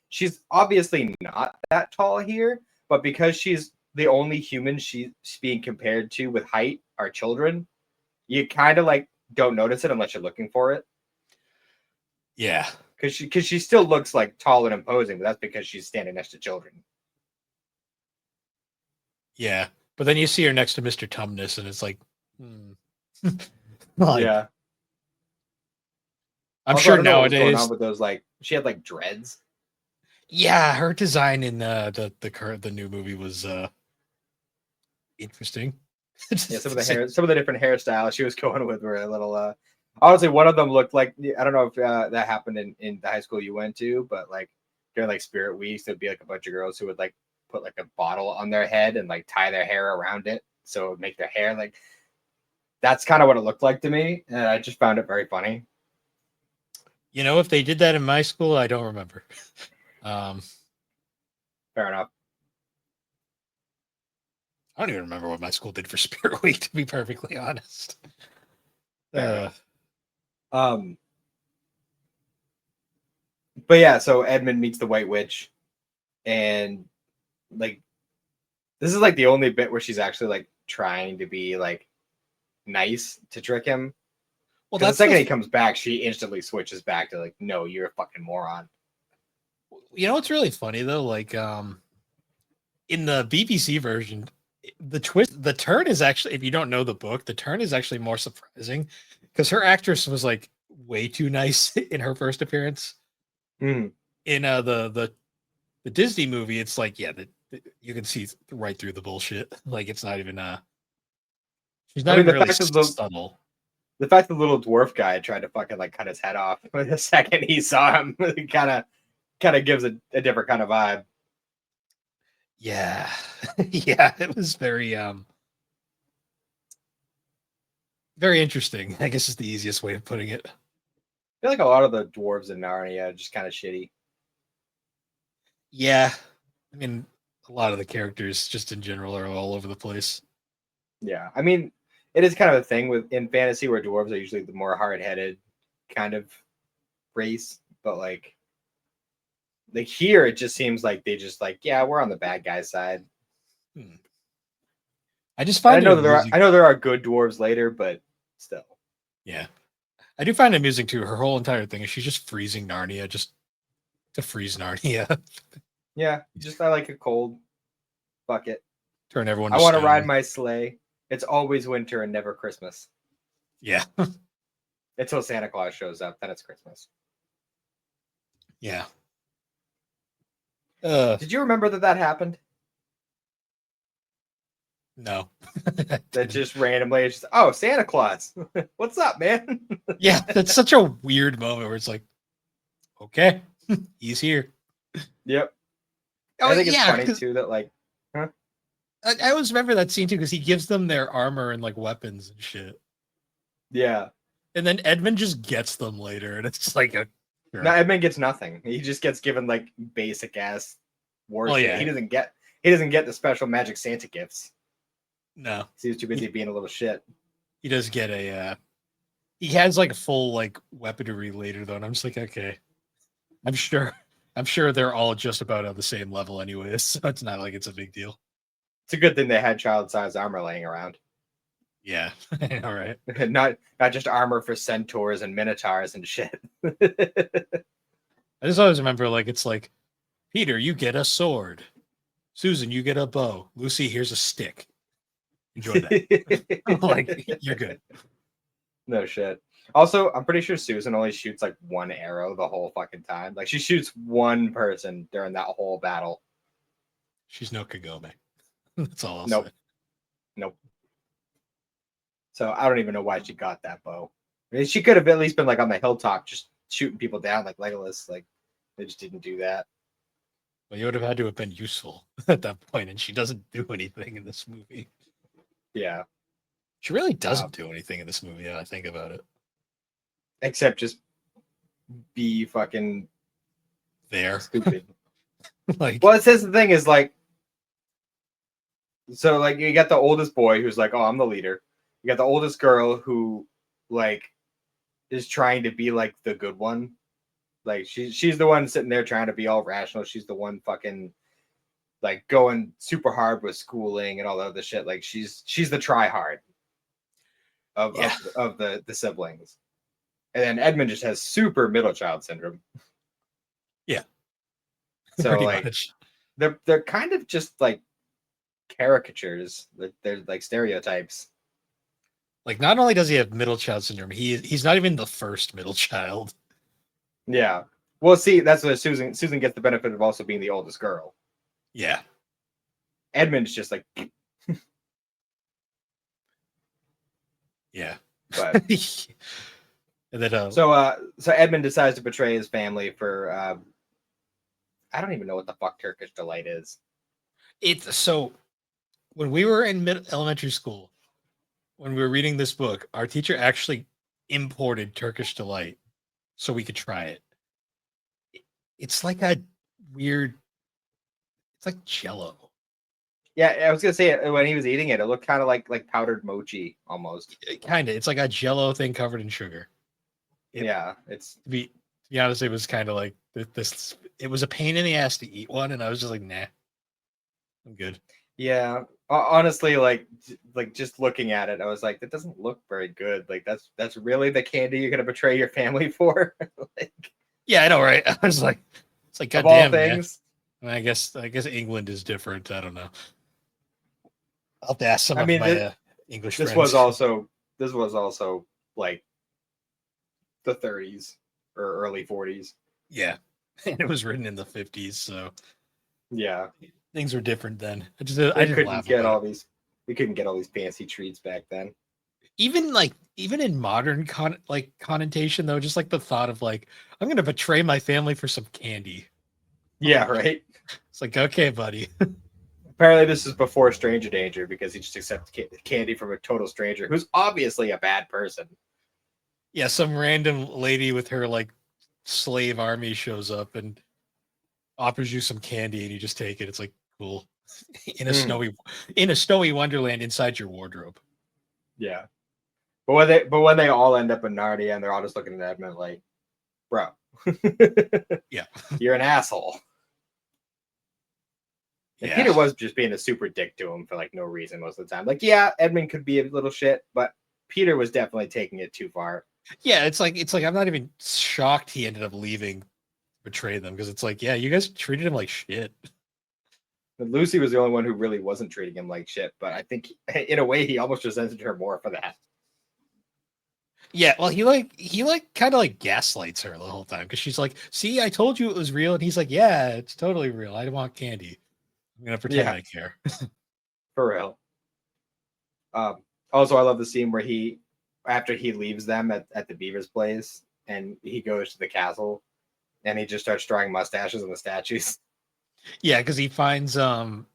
She's obviously not that tall here, but because she's the only human she's being compared to with height are children, you kind of like don't notice it unless you're looking for it. Yeah, Because she still looks like tall and imposing, but that's because she's standing next to children. yeah. But then you see her next to Mr. Tumnus, and it's like, like Yeah. I'm Also, I sure don't know what was going nowadays. on with those. Like she had like dreads. Yeah, her design in the new movie was interesting. Yeah, some of the different hairstyles she was going with were a little. Honestly, one of them looked like, I don't know if that happened in the high school you went to, but like during like Spirit Weeks, there'd be like a bunch of girls who would like put like a bottle on their head and like tie their hair around it, so it would make their hair like. That's kind of what it looked like to me, and I just found it very funny. You know, if they did that in my school, I don't remember. Fair enough. I don't even remember what my school did for Spirit Week, to be perfectly honest. Um, but yeah, so Edmund meets the White Witch, and like this is like the only bit where she's actually like trying to be like nice to trick him. Well, Because the that's second he comes back, she instantly switches back to like, no, you're a fucking moron. you know what's really funny though, like in the BBC version, the turn is actually, if you don't know the book, the turn is actually more surprising because her actress was like way too nice in her first appearance. Mm. In the Disney movie, it's like, yeah, you can see right through the bullshit. Like it's not even she's I not mean, even really subtle. the fact the little dwarf guy tried to fucking like cut his head off the second he saw him, it kind of gives a different kind of vibe. Yeah. Yeah, it was very interesting, I guess is the easiest way of putting it. I feel like a lot of the dwarves in Narnia are just kind of shitty. Yeah. I mean, a lot of the characters just in general are all over the place. Yeah, I mean, it is kind of a thing with in fantasy where dwarves are usually the more hard-headed kind of race, but like here it just seems like they just like, yeah, we're on the bad guy side. Hmm. I just And find it I amusing. know there are good dwarves later, but still. Yeah. I do find it amusing too. Her whole entire thing is she's just freezing Narnia just to freeze Narnia. Yeah, just I like a cold bucket. Turn everyone I to want to ride stone. my sleigh. It's always winter and never Christmas. Yeah. Until Santa Claus shows up, then it's Christmas. Yeah. Did you remember that happened? No. That just randomly, it's just, oh, Santa Claus. What's up, man? Yeah, that's such a weird moment where it's like, okay, he's here. Yep. Oh I think it's yeah, funny because too that like, huh? I always remember that scene too because he gives them their armor and like weapons and shit, Yeah. and then Edmund just gets them later, and it's just like a. No, Sure. Edmund gets nothing. He just gets given like basic ass war Oh shit. yeah, He doesn't get the special magic Santa gifts. no, He's too busy being a little shit. he does get a. He has like a full like weaponry later though, and I'm just like, okay, I'm sure, I'm sure they're all just about on the same level anyways, so it's not like it's a big deal. It's a good thing they had child-sized armor laying around. Yeah, all right. Not just armor for centaurs and minotaurs and shit. I just always remember like it's like, Peter, you get a sword. Susan, you get a bow. Lucy, here's a stick. Enjoy that. Like you're good. No shit. Also, I'm pretty sure Susan only shoots like one arrow the whole fucking time. Like she shoots one person during that whole battle. She's no Kagome. That's all I'll say. Nope. Nope. So I don't even know why she got that bow. I mean, she could have at least been like on the hilltop just shooting people down like Legolas. Like they just didn't do that. Well, you would have had to have been useful at that point, and she doesn't do anything in this movie. Yeah. She really doesn't do anything in this movie. Now I think about it. Except just be fucking There, stupid. like, Well, it says the thing is like, so like you got the oldest boy who's like, oh, I'm the leader. You got the oldest girl who like is trying to be like the good one. Like she's the one sitting there trying to be all rational. She's the one fucking like going super hard with schooling and all the other shit. Like she's the try hard yeah, of the siblings. And then Edmund just has super middle child syndrome. yeah, So pretty like much. they're kind of just like caricatures. They're like stereotypes. Like, not only does he have middle child syndrome, he's not even the first middle child. Yeah. Well, see, that's what Susan gets the benefit of also being the oldest girl. Yeah, Edmund's just like, yeah. but And then, so Edmund decides to betray his family for I don't even know what the fuck Turkish delight is. it's so when we were in elementary school, when we were reading this book, our teacher actually imported Turkish delight so we could try it. It's like a weird. It's like Jello. Yeah, I was gonna say when he was eating it, it looked kind of like powdered mochi almost. Kind of. It's like a Jello thing covered in sugar. Yeah, it's To be honest, it was kind of like this. It was a pain in the ass to eat one, and I was just like, nah, I'm good. Yeah. Honestly, like just looking at it, I was like, that doesn't look very good. Like that's really the candy you're gonna betray your family for? Like, Yeah, I know, right? I was like, it's like, of all goddamn, man. things. I mean, I guess England is different. I don't know. I'll have to ask some I of mean, my English this was friends. also like the 30s or early 40s. Yeah, and it was written in the 50s, so Yeah. things were different then. I They didn't couldn't laugh get about it. all these we couldn't get all these fancy treats back then. Even in modern connotation though, just like the thought of like I'm gonna betray my family for some candy. Yeah, Like right. it's like okay, buddy. Apparently, this is before Stranger Danger because he just accepts candy from a total stranger who's obviously a bad person. Yeah, some random lady with her like slave army shows up and offers you some candy and you just take it. It's like cool. In a Mm, snowy in a snowy wonderland inside your wardrobe. yeah, but when they all end up in Narnia and they're all just looking at Edmund like, bro, Yeah. you're an asshole. And Yeah. Peter was just being a super dick to him for like no reason most of the time. Like, yeah, Edmund could be a little shit, but Peter was definitely taking it too far. Yeah, it's like I'm not even shocked he ended up leaving betray them because it's like, yeah, you guys treated him like shit. But Lucy was the only one who really wasn't treating him like shit, but I think in a way he almost resented her more for that. Yeah, well, he kind of like gaslights her the whole time because she's like, "See, I told you it was real," and he's like, "Yeah, it's totally real. I want candy. I'm gonna pretend Yeah, I care." for real. Also, I love the scene where after he leaves them at the Beaver's place, and he goes to the castle, and he just starts drawing mustaches on the statues. Yeah, because he finds the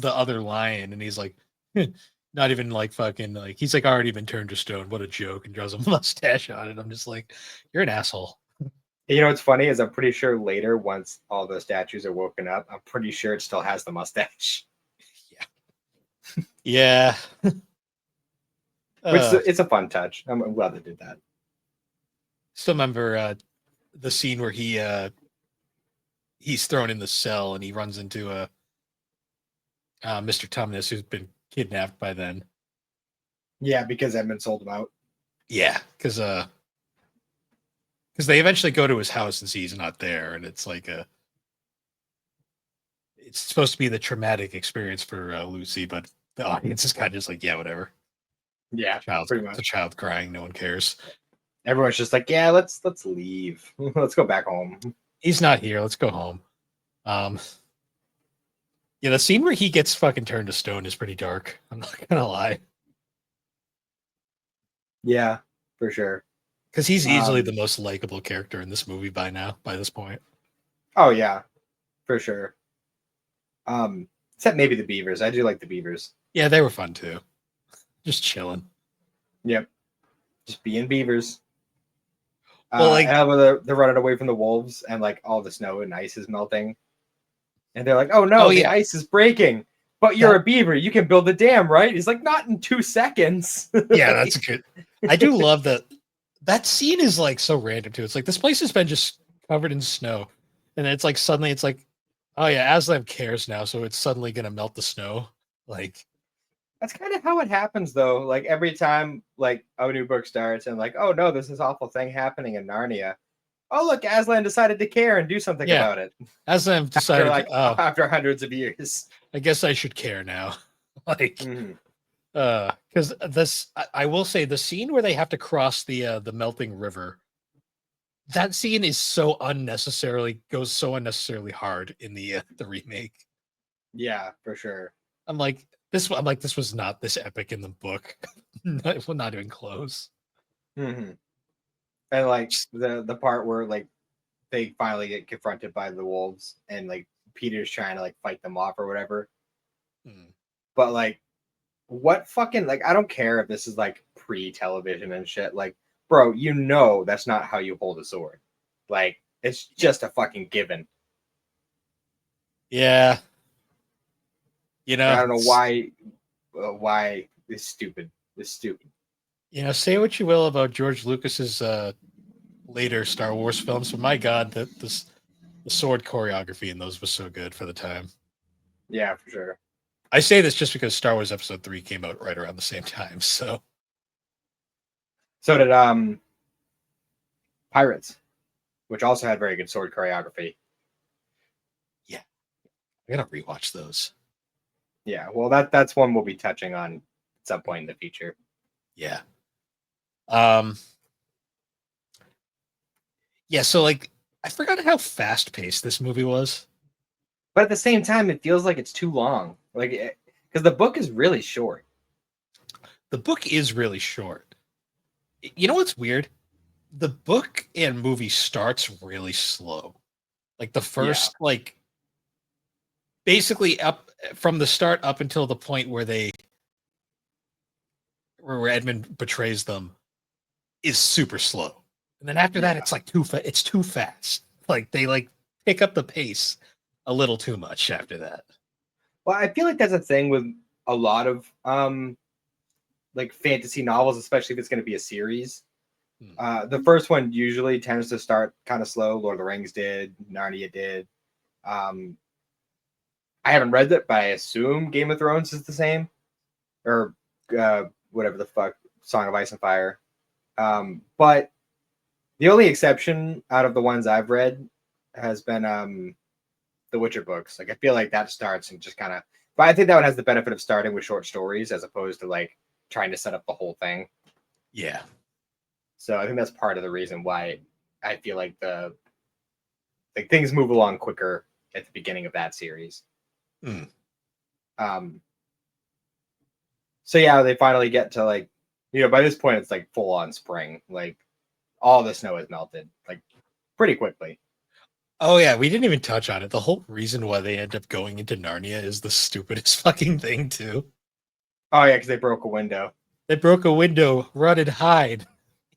other lion, and he's like, not even like fucking like he's like already been turned to stone. What a joke! And draws a mustache on it. I'm just like, you're an asshole. You know what's funny is I'm pretty sure later, once all the statues are woken up, I'm pretty sure it still has the mustache. Yeah. Which is uh, it's a fun touch. I'm glad they did that. Still remember the scene where he's thrown in the cell and he runs into Mr. Tumnus who's been kidnapped by then. Yeah, because Edmund sold him out. Yeah, because they eventually go to his house and see he's not there, and it's like it's supposed to be the traumatic experience for Lucy, but the audience is kind of just like, yeah, whatever. Yeah, pretty It's a much. child crying, no one cares. Everyone's just like, yeah, let's leave. Let's go back home. He's not here. Let's go home. Um, yeah, the scene where he gets fucking turned to stone is pretty dark. I'm not gonna lie, Yeah, for sure. because he's easily Um, the most likable character in this movie by now. By this point, oh yeah, for sure. Except maybe the Beavers. I do like the Beavers. yeah, they were fun too. Just chilling. Yep, just being Beavers. Well, like, And I love they're running away from the wolves, and like all the snow and ice is melting, and they're like, "Oh oh no, the yeah, ice is breaking." But you're that a beaver. You can build a dam, right? He's like, "Not in 2 seconds." yeah, that's good. I do love that. That scene is like so random too. It's like this place has been just covered in snow, and it's like suddenly it's like, oh yeah, Aslan cares now, so it's suddenly gonna melt the snow. Like, That's kind of how it happens, though. Like every time, like a new book starts, and like, "Oh no, this is awful thing happening in Narnia." Oh look, Aslan decided to care and do something yeah, about it Aslan after decided, like oh, after hundreds of years. I guess I should care now. Like, Mhm. because I will say the scene where they have to cross the melting river, that scene is so unnecessarily goes so unnecessarily hard in the remake. Yeah, for sure. I'm like this was not this epic in the book. Not even close. Hmm. And like the part where like they finally get confronted by the wolves, and like Peter's trying to like fight them off or whatever. Hmm. But like, what fucking like? I don't care if this is like pre-television and shit. Like, bro, you know that's not how you hold a sword. Like, it's Yeah. just a fucking given. Yeah. I don't know why it's stupid. It's stupid. Say what you will about George Lucas's later Star Wars films, but my God, the sword choreography in those was so good for the time. Yeah, for sure. I say this just because Star Wars Episode 3 came out right around the same time. So So did Pirates, which also had very good sword choreography. yeah, I gotta rewatch those. Yeah, well, that's one we'll be touching on at some point in the future. Yeah. Yeah, so like I forgot how fast paced this movie was. But at the same time, it feels like it's too long. Like, because the book is really short. The book is really short. You know what's weird? The book and movie starts really slow. Like the Yeah. first, like basically up from the start up until the point where where Edmund betrays them is super slow. And then after that, Yeah. it's like it's too fast. Like they like pick up the pace a little too much after that. Well, I feel like that's a thing with a lot of like fantasy novels, especially if it's going to be a series. The first one usually tends to start kind of slow. Lord of the Rings did, Narnia did. Um, I haven't read it, but I assume Game of Thrones is the same, or whatever the fuck, Song of Ice and Fire. But the only exception out of the ones I've read has been the Witcher books. Like I feel like that starts and just kind of, but I think that one has the benefit of starting with short stories as opposed to like trying to set up the whole thing. Yeah. So I think that's part of the reason why I feel like the like things move along quicker at the beginning of that series. Mm. Um, so yeah, they finally get to like, by this point it's like full on spring. Like all the snow has melted like pretty quickly. Oh yeah, we didn't even touch on it. The whole reason why they end up going into Narnia is the stupidest fucking thing too. Oh yeah, because they broke a window. They broke a window, run and hide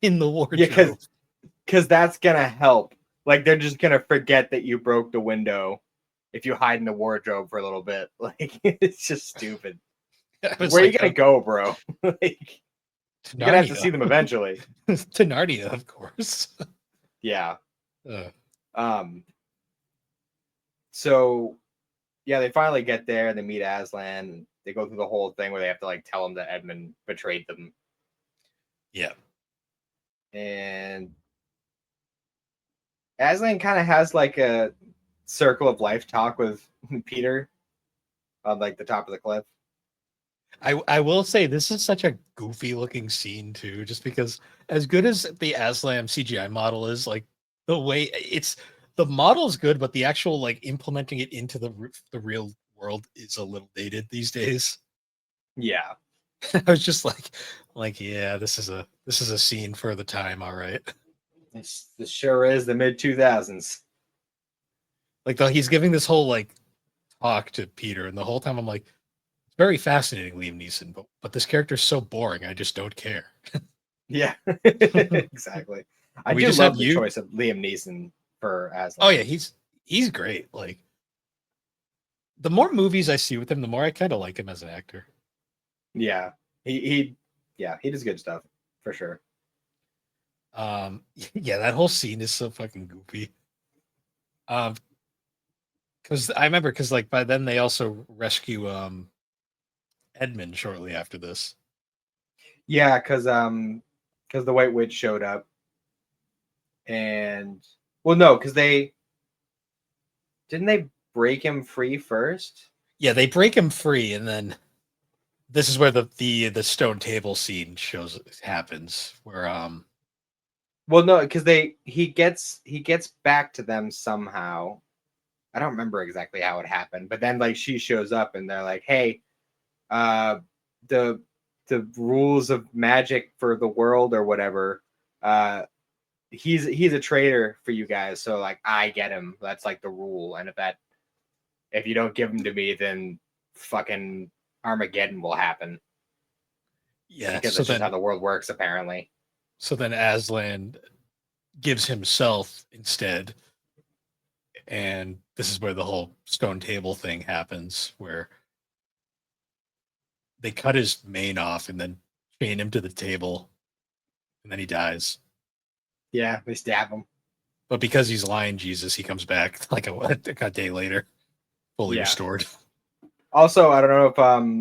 in the Yeah, wardrobe. because that's gonna help. Like they're just gonna forget that you broke the window if you hide in the wardrobe for a little bit. Like it's just stupid. I was Where are you like, gonna go, bro? Like to you're gonna have to see Narnia. them eventually. To Narnia, of course. Yeah. Uh, Um. So yeah, they finally get there. They meet Aslan. They go through the whole thing where they have to like tell him that Edmund betrayed them, yeah. and Aslan kind of has like a circle of life talk with Peter on like the top of the cliff. I will say this is such a goofy looking scene too, just because as good as the Aslam CGI model is, like the way the model's good, but the actual like implementing it into the real world is a little dated these days. Yeah. I was just yeah, this is a scene for the time, all right. This sure is the mid 2000s. Like he's giving this whole like talk to Peter, and the whole time I'm like, it's very fascinating, Liam Neeson, but this character's so boring, I just don't care. Yeah, exactly. I We do just have love the you. choice of Liam Neeson for Oh yeah, Aslan. he's great. Like the more movies I see with him, the more I kind of like him as an actor. Yeah, he yeah, he does good stuff for sure. Yeah, that whole scene is so fucking goofy. Um, because I remember because like by then they also rescue Edmund shortly after this. Yeah, because the White Witch showed up, and well, no, because they didn't they break him free first. Yeah, they break him free, and then this is where the stone table scene happens, where Well, no, because he gets back to them somehow. I don't remember exactly how it happened, but then like she shows up and they're like, "Hey, uh, the the rules of magic for the world or whatever. Uh, he's a traitor for you guys, so like I get him. That's like the rule. And if you don't give him to me, then fucking Armageddon will happen yeah, because that's just how the world works, apparently." so then Aslan gives himself instead, and this is where the whole stone table thing happens, where they cut his mane off and then chain him to the table, and then he dies. Yeah, they stab him. But because he's lying Jesus, he comes back like a day later, fully Yeah. restored. Also, I don't know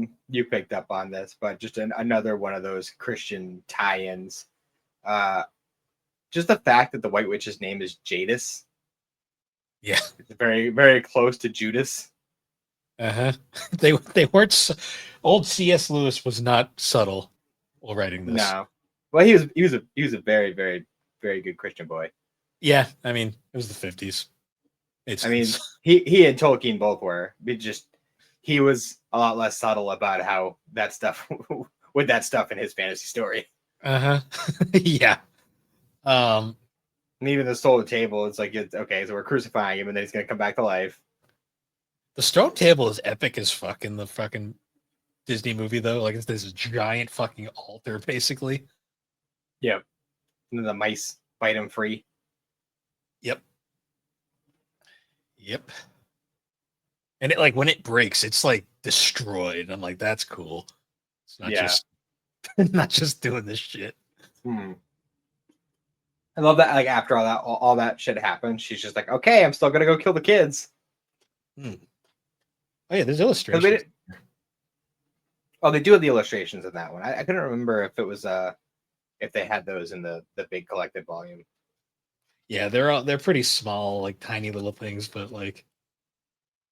if you picked up on this, but just another one of those Christian tie-ins. Uh, just the fact that the White Witch's name is Jadis. Yeah. It's very, very close to Judas. Uh-huh. They weren't old C.S. Lewis was not subtle while writing this. No, well, he was a very, very, very good Christian boy. Yeah, I mean, it was the 50s. Made I mean, sense. he and Tolkien both were. He was a lot less subtle about how that stuff with that stuff in his fantasy story. Uh-huh. Yeah. Um, And even the Soul of the Table, it's like it's okay, so we're crucifying him, and then he's gonna come back to life. the Stone Table is epic as fuck in the fucking Disney movie, though. Like, it's this giant fucking altar, basically. Yep. And then the mice bite him free. Yep. Yep. And it, like, when it breaks, it's like destroyed. I'm like, that's cool. It's not Yeah. just not just doing this shit. Hmm. I love that. Like after all that shit happened, she's just like, okay, I'm still gonna go kill the kids. Oh yeah, there's 'Cause illustrations. Oh, they do have the illustrations in that one. I couldn't remember if it was if they had those in the big collected volume. Yeah, they're pretty small, like tiny little things, but like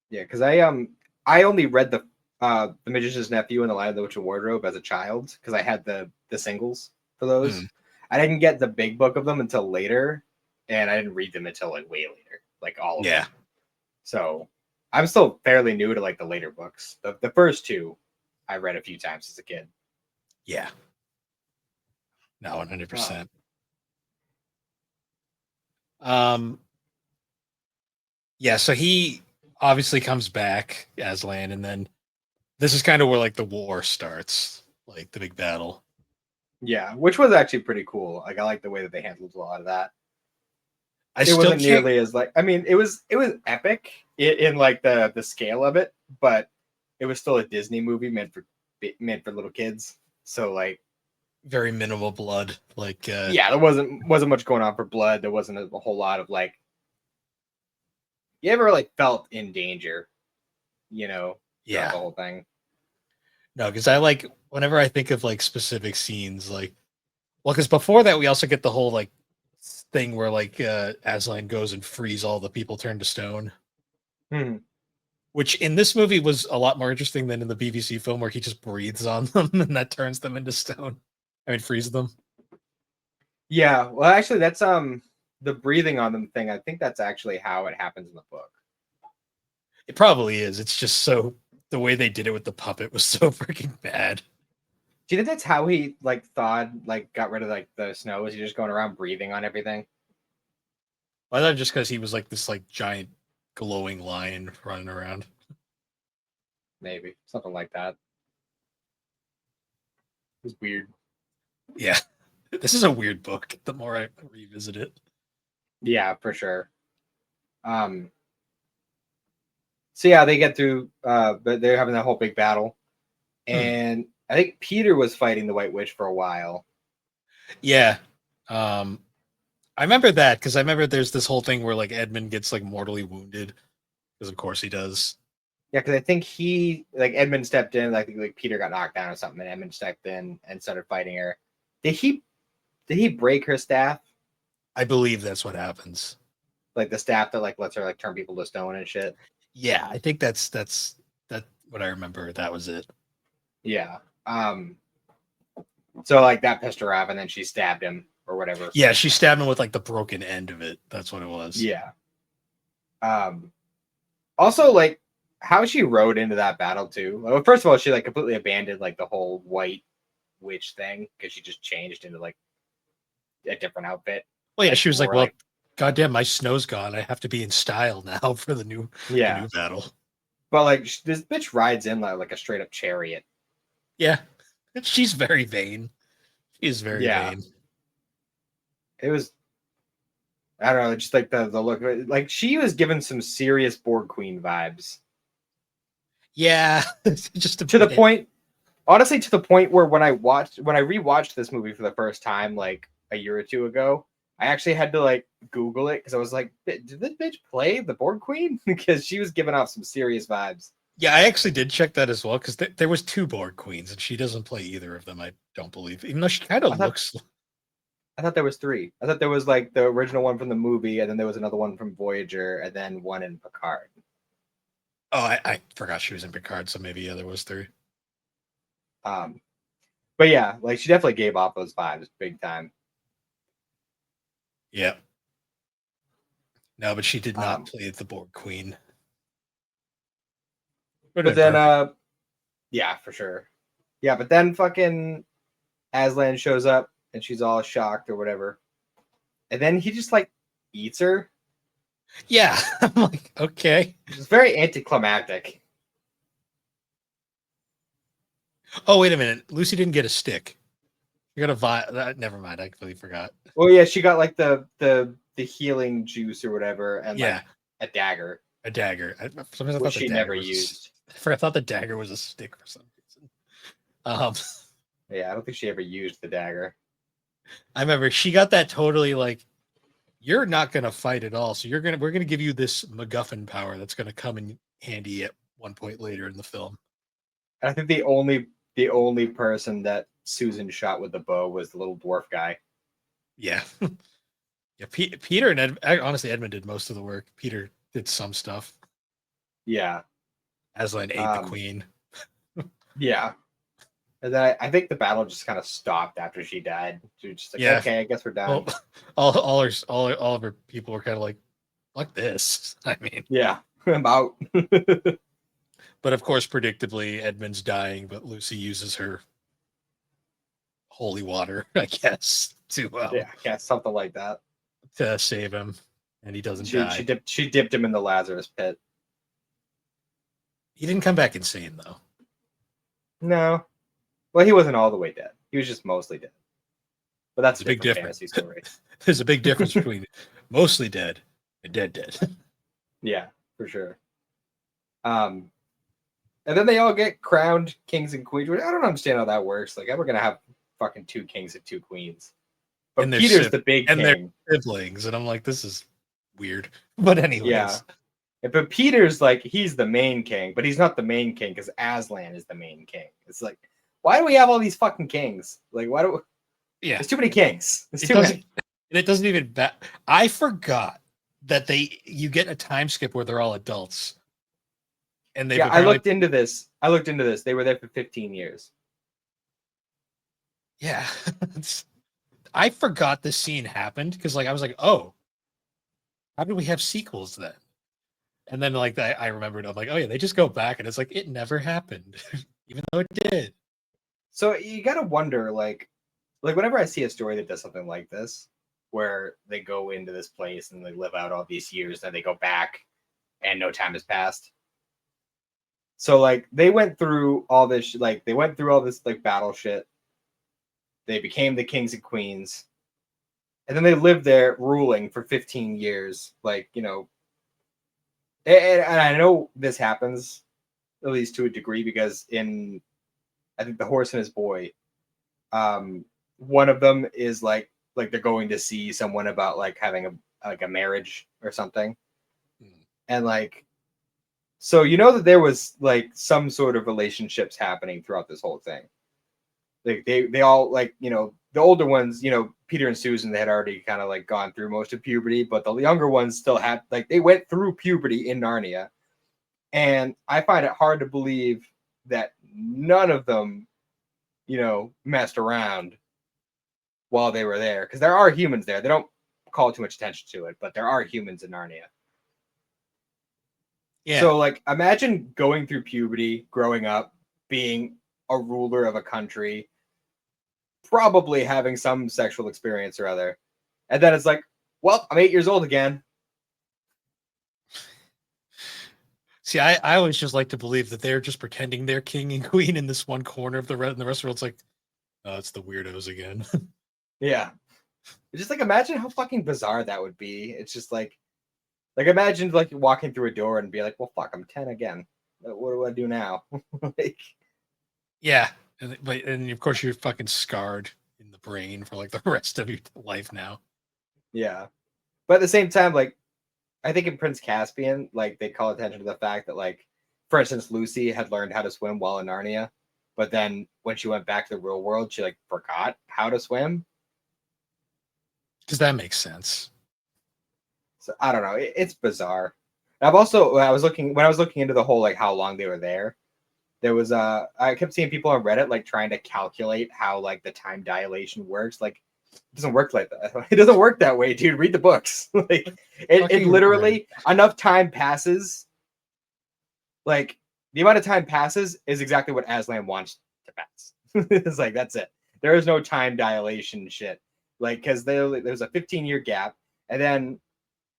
Yeah, because I only read the Magician's Nephew and the Lion of the Witch and Wardrobe as a child because I had the singles for those. I didn't get the big book of them until later, and I didn't read them until like way later, like all of yeah, them. So I'm still fairly new to like the later books. The first two I read a few times as a kid. yeah. No, 100%. Yeah, so he obviously comes back, Aslan, and then this is kind of where like the war starts, like the big battle. Yeah, which was actually pretty cool. Like I like the way that they handled a lot of that. I It still wasn't can't. nearly as like I mean it was epic in like the scale of it, but it was still a Disney movie meant for little kids. So like Very minimal blood, like yeah, there wasn't much going on for blood. There wasn't a whole lot of like you ever like felt in danger, throughout yeah, the whole thing. no, because I like whenever I think of like specific scenes, like well, because before that we also get the whole like thing where like Aslan goes and frees all the people turned to stone. Hmm. Which in this movie was a lot more interesting than in the BBC film where he just breathes on them and that turns them into stone. I mean, freezes them. Yeah, well actually that's the breathing on them thing. I think that's actually how it happens in the book. It probably is. It's just so the way they did it with the puppet was so freaking bad. Do you think that's how he like thawed, like got rid of like the snow? Was he just going around breathing on everything? I thought just because he was like this like giant glowing lion running around. Maybe something like that. It was weird. Yeah, this is a weird book. The more I revisit it, Yeah, for sure. Um. So yeah, they get through. But they're having that whole big battle, and I think Peter was fighting the White Witch for a while. yeah. I remember that because I remember there's this whole thing where like Edmund gets like mortally wounded because of course he does. Yeah, because I think he like Edmund stepped in. I think like Peter got knocked down or something, and Edmund stepped in and started fighting her. Did he? Did he break her staff? I believe that's what happens. Like the staff that like lets her like turn people to stone and shit. Yeah, I think that's what I remember. That was it. Yeah. So like that pissed her off, and then she stabbed him or whatever. Yeah, she stabbed him with like the broken end of it. That's what it was. Yeah. Also, like how she rode into that battle too. Well, first of all, she like completely abandoned like the whole white witch thing because she just changed into like a different outfit. Well, yeah, Like she was like, more "Well, like goddamn, my snow's gone. I have to be in style now for the yeah. new battle." But like this bitch rides in like a straight up chariot. Yeah, she's very vain. She is very Yeah. vain. It was I don't know, just like the look of it. Like she was given some serious Borg Queen vibes. Yeah, just To the point, honestly, to the point where when I rewatched this movie for the first time like a year or two ago, I actually had to like Google it because I was like, did this bitch play the Borg Queen? Because she was giving off some serious vibes. Yeah, I actually did check that as well because there was two Borg queens, and she doesn't play either of them. I don't believe, even though she kind I of thought looks. I thought there was three. I thought there was like the original one from the movie, and then there was another one from Voyager, and then one in Picard. Oh, I forgot she was in Picard, so maybe there was three. Um, but yeah, like she definitely gave off those vibes big time. Yeah. No, but she did not Um, play the Borg queen. Would but have been then perfect. yeah, for sure. Yeah, but then fucking Aslan shows up and she's all shocked or whatever. And then he just like eats her. Yeah, I'm like, okay. It's very anticlimactic. Oh, wait a minute. Lucy didn't get a stick. You got a never mind. I completely forgot. Well, yeah, she got like the healing juice or whatever, and Yeah, like a dagger, a dagger. For some reason, I which thought the she never dagger was. used. I thought the dagger was a stick for some reason. Um, Yeah, I don't think she ever used the dagger. I remember she got that totally like, you're not gonna fight at all, so we're gonna give you this MacGuffin power that's gonna come in handy at one point later in the film. And I think the only person that Susan shot with the bow was the little dwarf guy. Yeah, yeah. Peter and honestly, Edmund did most of the work. Peter did some stuff. Yeah. Aslan ate the Um, queen. yeah. And then I think the battle just kind of stopped after she died. She was just like, Yeah. okay, I guess we're Well, done. all of her people were kind of like, "Fuck this." I mean, Yeah, I'm out. but of course, predictably, Edmund's dying, but Lucy uses her holy water, I guess, Yeah, yeah, something like that. to save him, and he doesn't She she die. dipped she dipped him in the Lazarus pit. He didn't come back insane though. No, well, he wasn't all the way dead. He was just mostly dead. But that's There's a a big different difference. fantasy story. There's a big difference between mostly dead and dead. Yeah, for sure. Um, and then they all get crowned kings and queens. I don't understand how that works. Like, we're gonna have fucking two kings and two queens, but and their Peter's the big and their king. siblings, and I'm like, this is weird. But Yeah, anyways, but Peter's like he's the main king, but he's not the main king because Aslan is the main king. It's like, why do we have all these fucking kings? Like, why do yeah, there's too many kings? There's it too doesn't. many. It doesn't even. I forgot that you get a time skip where they're all adults, and they've Yeah, I apparently looked into this. I looked into this. They were there for 15 years. yeah. I forgot this scene happened because like I was like, oh, how did we have sequels then? And then like I remembered, I'm like, oh yeah, they just go back, and it's like it never happened, even though it did. So you gotta wonder, like whenever I see a story that does something like this, where they go into this place and they live out all these years, then they go back, and no time has passed. So like they went through all this, like they went through all this like battle shit. They became the kings and queens, and then they lived there ruling for 15 years. Like and I know this happens at least to a degree because in I think the horse and his boy, um, one of them is like they're going to see someone about like having a marriage or something, Hmm. and like so that there was like some sort of relationships happening throughout this whole thing. Like they all like the older ones, Peter and Susan, they had already kind of like gone through most of puberty, but the younger ones still had like they went through puberty in Narnia, and I find it hard to believe that none of them messed around while they were there because there are humans there. They don't call too much attention to it, but there are humans in Narnia. Yeah, So like imagine going through puberty, growing up, being a ruler of a country, probably having some sexual experience or other. And then it's like, well, I'm 8 years old again. see, I always just like to believe that they're just pretending they're king and queen in this one corner of and the rest of the world's like, oh, it's the weirdos again. Yeah. It's just like imagine how fucking bizarre that would be. It's just like imagine like walking through a door and be like, well, fuck, I'm 10 again. What do I do now? Like, Yeah, and of course you're fucking scarred in the brain for like the rest of your life now. yeah. But at the same time, like I think in Prince Caspian, like they call attention to the fact that like for instance, Lucy had learned how to swim while in Narnia, but then when she went back to the real world, she like forgot how to swim. Because that makes sense. So I don't know. It's bizarre. I've also I was looking into the whole like how long they were there. There was I kept seeing people on Reddit like trying to calculate how like the time dilation works. Like it doesn't work like that. It doesn't work that way, dude. Read the books. Like it literally enough time passes. Like the amount of time passes is exactly what Aslan wants to pass. It's like that's it. There is no time dilation shit. Like because there's a 15-year gap, and then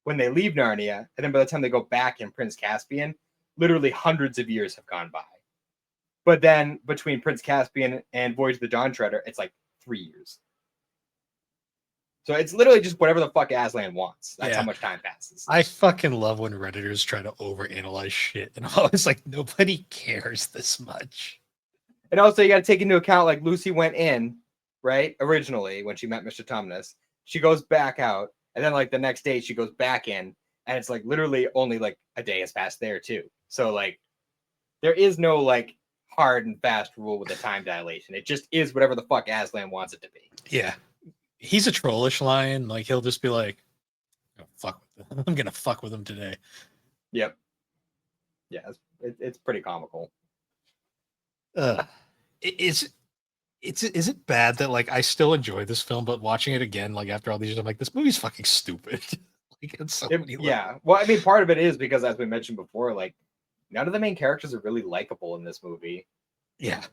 when they leave Narnia, and then by the time they go back in Prince Caspian, literally hundreds of years have gone by. But then between Prince Caspian and Voyage of the Dawn Treader, it's like 3 years. So it's literally just whatever the fuck Aslan wants. That's how much time passes. I fucking love when Redditors try to overanalyze shit. And I'm always like, nobody cares this much. And also, you got to take into account, like, Lucy went in, right? Originally, when she met Mr. Tumnus. She goes back out. And then, like, the next day, she goes back in. And it's, like, literally only, like, a day has passed there, too. So, like, there is no, like, hard and fast rule with the time dilation. It just is whatever the fuck Aslan wants it to be. Yeah. He's a trollish lion. Like, he'll just be like, oh, fuck with him. I'm going to fuck with him today. Yep. Yeah, it's pretty comical. Is it bad that, like, I still enjoy this film, but watching it again, like, after all these years, I'm like, this movie's fucking stupid. Like, it's so many well, I mean, part of it is because, as we mentioned before, like, none of the main characters are really likable in this movie. Yeah.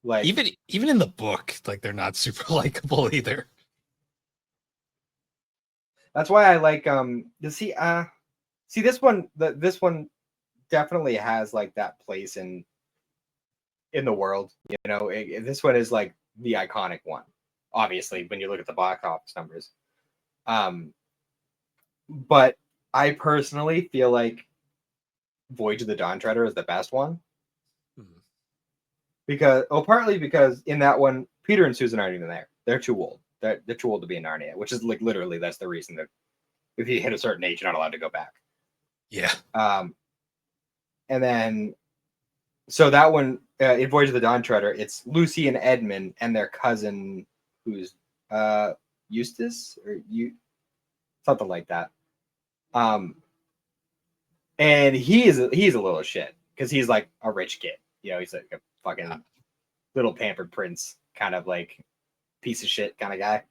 Like even in the book, like, they're not super likable either. That's why I like see this one definitely has like that place in the world, you know. This one is like the iconic one, obviously, when you look at the box office numbers. But I personally feel like Voyage of the Dawn Treader is the best one. Partly because in that one, Peter and Susan aren't even there. They're too old. They're too old to be in Narnia, which is like literally that's the reason that if you hit a certain age, you're not allowed to go back. Yeah. And then so that one in Voyage of the Dawn Treader, it's Lucy and Edmund and their cousin, who's Eustace or something like that. And he's a little shit because he's like a rich kid. You know, he's like a fucking little pampered prince, kind of like piece of shit kind of guy.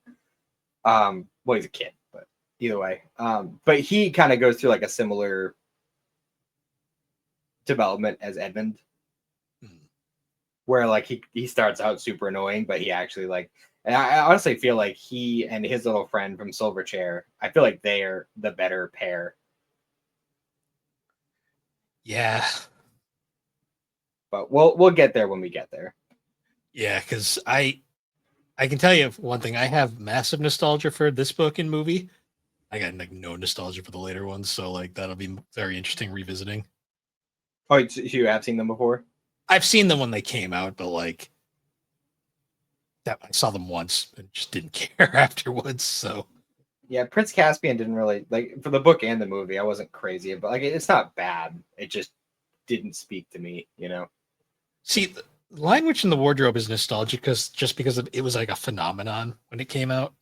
Well, he's a kid, but either way. But he kind of goes through like a similar development as Edmund, where like he starts out super annoying, but he actually like. And I honestly feel like he and his little friend from Silverchair, I feel like they are the better pair. Yeah. But we'll get there when we get there. Yeah, because I can tell you one thing. I have massive nostalgia for this book and movie. I got like no nostalgia for the later ones, so like that'll be very interesting revisiting. Oh, you have seen them before? I've seen them when they came out, but like that I saw them once and just didn't care afterwards. So yeah, Prince Caspian didn't really like for the book and the movie. I wasn't crazy, but like it's not bad. It just didn't speak to me, you know. See, the Lion Witch in the Wardrobe is nostalgic because it was like a phenomenon when it came out.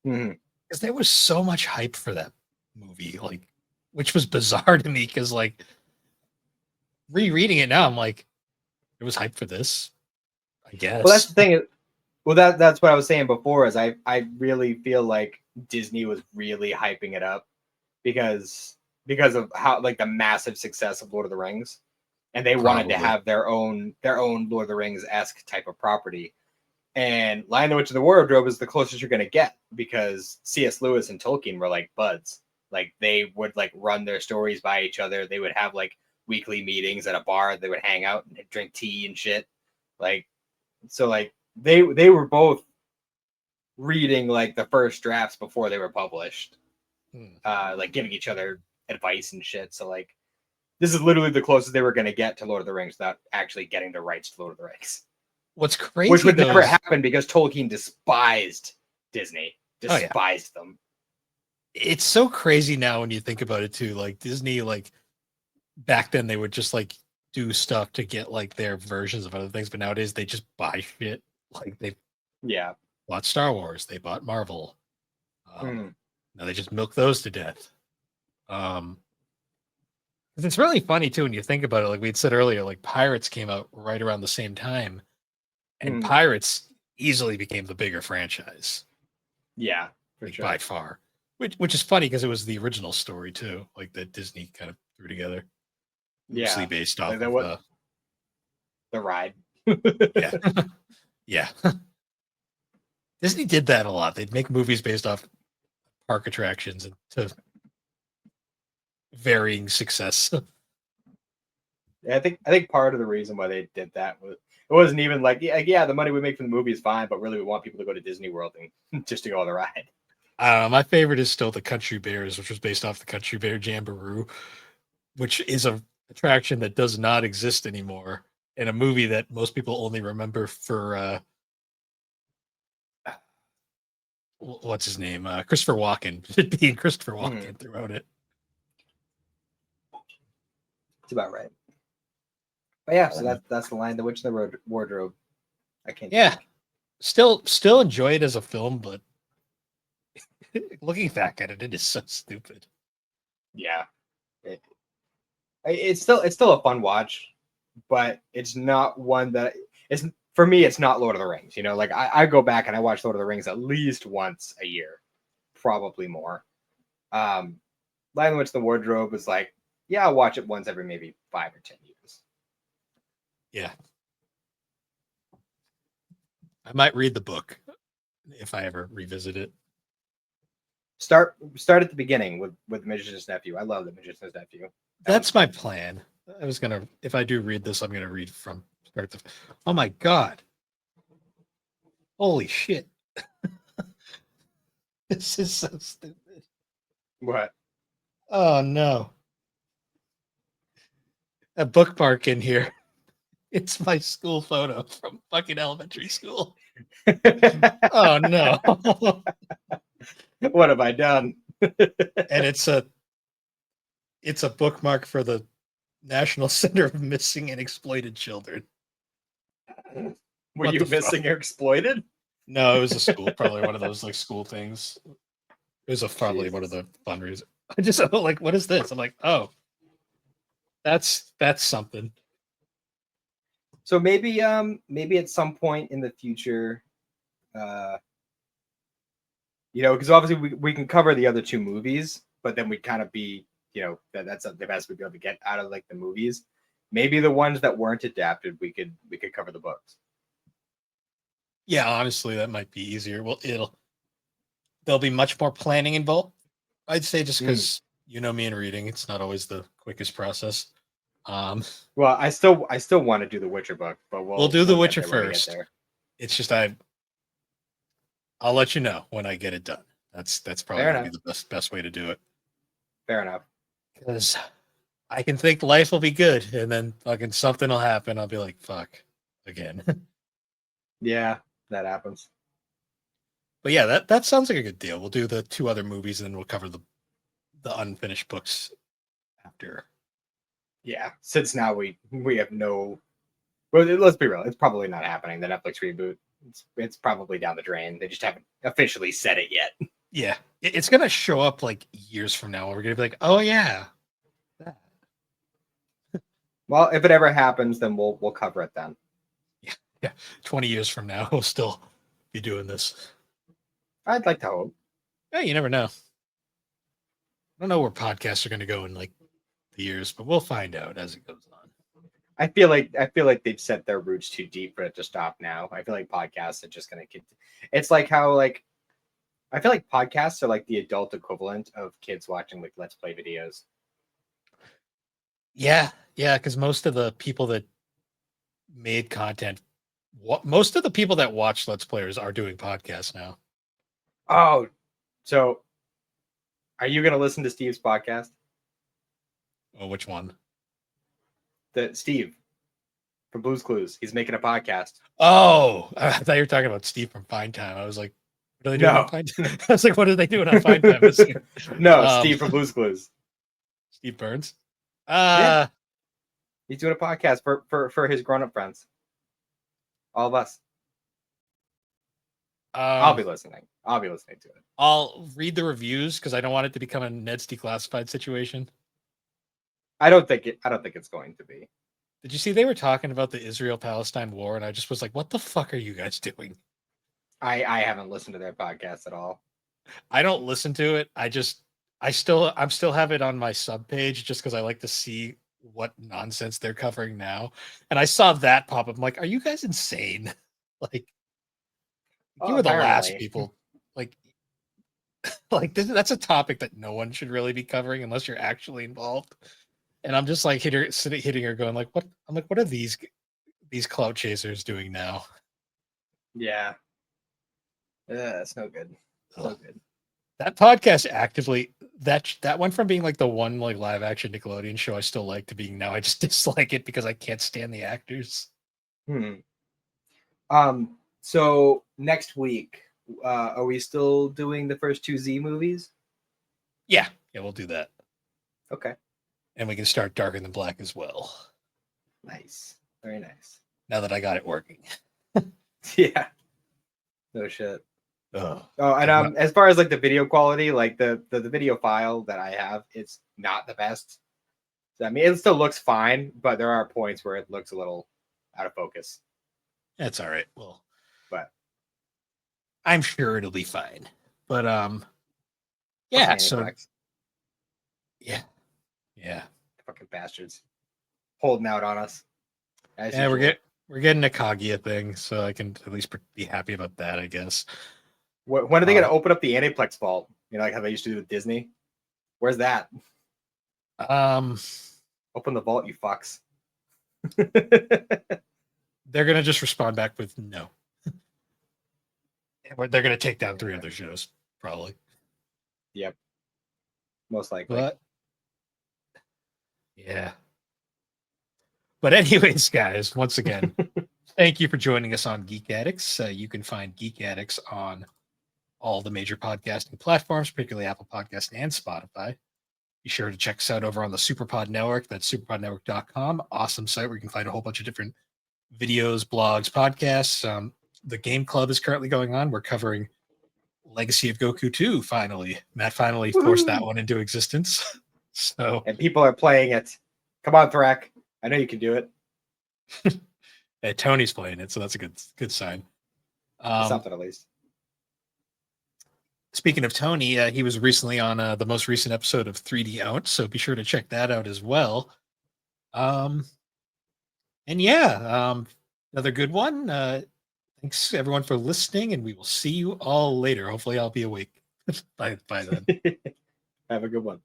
Because there was so much hype for that movie, like, which was bizarre to me. Because like rereading it now, I'm like, there was hype for this, I guess. Well, that's the thing. Well, that's what I was saying before. Is I really feel like Disney was really hyping it up because of how like the massive success of Lord of the Rings. And they wanted to have their own Lord of the Rings-esque type of property. And Lion the Witch in the Wardrobe is the closest you're going to get because C.S. Lewis and Tolkien were like buds. Like they would like run their stories by each other. They would have like weekly meetings at a bar. They would hang out and drink tea and shit. Like, so like they were both reading like the first drafts before they were published, like giving each other advice and shit. So like, this is literally the closest they were going to get to Lord of the Rings without actually getting the rights to Lord of the Rings. What's crazy, which would never happen because Tolkien despised Disney, despised them. It's so crazy now when you think about it too. Like Disney, like back then they would just like do stuff to get like their versions of other things, but nowadays they just buy shit. Like they Yeah. bought Star Wars, they bought Marvel. Mm. Now they just milk those to death. 'Cause it's really funny too when you think about it. Like we'd said earlier, like Pirates came out right around the same time, and Mm. Pirates easily became the bigger franchise, Yeah, for like sure. by far. Which is funny because it was the original story too, like that Disney kind of threw together, loosely Yeah. based off Like that of what the ride. yeah, yeah. Disney did that a lot. They'd make movies based off park attractions and to varying success. I think part of the reason why they did that was it wasn't even like yeah the money we make from the movie is fine, but really we want people to go to Disney World and just to go on the ride. My favorite is still the Country Bears, which was based off the Country Bear Jamboree, which is a attraction that does not exist anymore, in a movie that most people only remember for what's his name, Christopher Walken, being Christopher Walken throughout it. It's about right. But yeah, so that's the line, The Witch in the Wardrobe. I can't. Yeah, still enjoy it as a film, but looking back at it, it is so stupid. Yeah, it's still a fun watch, but it's not one that it's for me. It's not Lord of the Rings. You know, like I go back and I watch Lord of the Rings at least once a year, probably more. Lion the Witch in the Wardrobe is like, yeah, I'll watch it once every maybe 5 or 10 years. Yeah, I might read the book if I ever revisit it. Start at the beginning with The Magician's Nephew. I love The Magician's Nephew. That's my plan. I was gonna, if I do read this, I'm gonna read from start to. Oh my god! Holy shit! This is so stupid. What? Oh no! A bookmark in here. It's my school photo from fucking elementary school. Oh no! What have I done? And it's a bookmark for the National Center of Missing and Exploited Children. Were What you the fuck? missing or exploited? No, it was a school, probably one of those like school things. It was probably one of Jesus. the fundraisers. I just like, what is this? I'm like, oh, that's something. So maybe at some point in the future, you know, because obviously we can cover the other two movies, but then we kind of be, you know, that's the best we'd be able to get out of like the movies. Maybe the ones that weren't adapted, we could cover the books. Yeah, honestly, that might be easier. Well, there'll be much more planning involved. I'd say just because you know me and reading, it's not always the quickest process. Well, I still want to do the Witcher book, but we'll do the Witcher get there when we get first. there. It's just I'll let you know when I get it done. That's probably Fair gonna be enough. the best way to do it. Fair enough. Because I can think life will be good, and then fucking something will happen. I'll be like, fuck, again. Yeah, that happens. But yeah, that sounds like a good deal. We'll do the two other movies, and then we'll cover the unfinished books after. Yeah, since now we have no. Well, let's be real. It's probably not happening. The Netflix reboot. It's probably down the drain. They just haven't officially said it yet. Yeah, it's gonna show up like years from now. We're gonna be like, oh yeah. Well, if it ever happens, then we'll cover it then. Yeah. 20 years from now, we'll still be doing this. I'd like to hope. Yeah, you never know. I don't know where podcasts are going to go in like the years, but we'll find out as it goes on. I feel like they've set their roots too deep for it to stop now. I feel like podcasts are just going to. It's like how like I feel like podcasts are like the adult equivalent of kids watching like Let's Play videos. Yeah, because most of the people that made content, most of the people that watch Let's Players are doing podcasts now. Oh, so are you going to listen to Steve's podcast? Oh, which one? The Steve from Blue's Clues. He's making a podcast. Oh, I thought you were talking about Steve from Fine Time. I was like, what are they doing on Fine Time? I was like, what are they doing on Fine Time this year? No, Steve from Blue's Clues. Steve Burns. Uh, He's doing a podcast for his grown-up friends. All of us. I'll be listening. I'll be listening to it. I'll read the reviews because I don't want it to become a Ned's Declassified situation. I don't think it's going to be. Did you see they were talking about the Israel-Palestine war, and I just was like, "What the fuck are you guys doing?" I haven't listened to their podcast at all. I don't listen to it. I'm still have it on my sub page just because I like to see what nonsense they're covering now. And I saw that pop up. I'm like, are you guys insane? Like, you were the last people. Like, that's a topic that no one should really be covering unless you're actually involved. And I'm just like hitting her, going like, what? I'm like, what are these clout chasers doing now? Yeah. That's no good. No good. That podcast actively that went from being like the one like live action Nickelodeon show I still like to being now I just dislike it because I can't stand the actors. So next week, are we still doing the first 2 Z movies? Yeah, we'll do that. Okay. And we can start Darker Than Black as well. Nice. Very nice. Now that I got it working. Yeah. No shit. Oh, and as far as like the video quality, like the video file that I have, it's not the best. So, I mean, it still looks fine, but there are points where it looks a little out of focus. That's all right. Well, but I'm sure it'll be fine. But yeah. So yeah. Fucking bastards, holding out on us. Yeah, we're getting a Kaguya thing, so I can at least be happy about that, I guess. When are they going to open up the Aniplex vault? You know, like how they used to do with Disney. Where's that? Open the vault, you fucks. They're going to just respond back with no. They're going to take down 3 other shows, probably. Yep. Most likely. But yeah. But anyways, guys, once again, thank you for joining us on Geek Addicts. You can find Geek Addicts on all the major podcasting platforms, particularly Apple Podcasts and Spotify. Be sure to check us out over on the Superpod Network. That's superpodnetwork.com. Awesome site where you can find a whole bunch of different videos, blogs, podcasts. The Game Club is currently going on. We're covering Legacy of Goku 2, finally. Matt finally forced that one into existence. And people are playing it. Come on, Thrak. I know you can do it. Hey, Tony's playing it, so that's a good sign. Something at least. Speaking of Tony, he was recently on the most recent episode of 3D Out, so be sure to check that out as well. And yeah, another good one. Thanks everyone for listening, and we will see you all later. Hopefully, I'll be awake by then. Have a good one.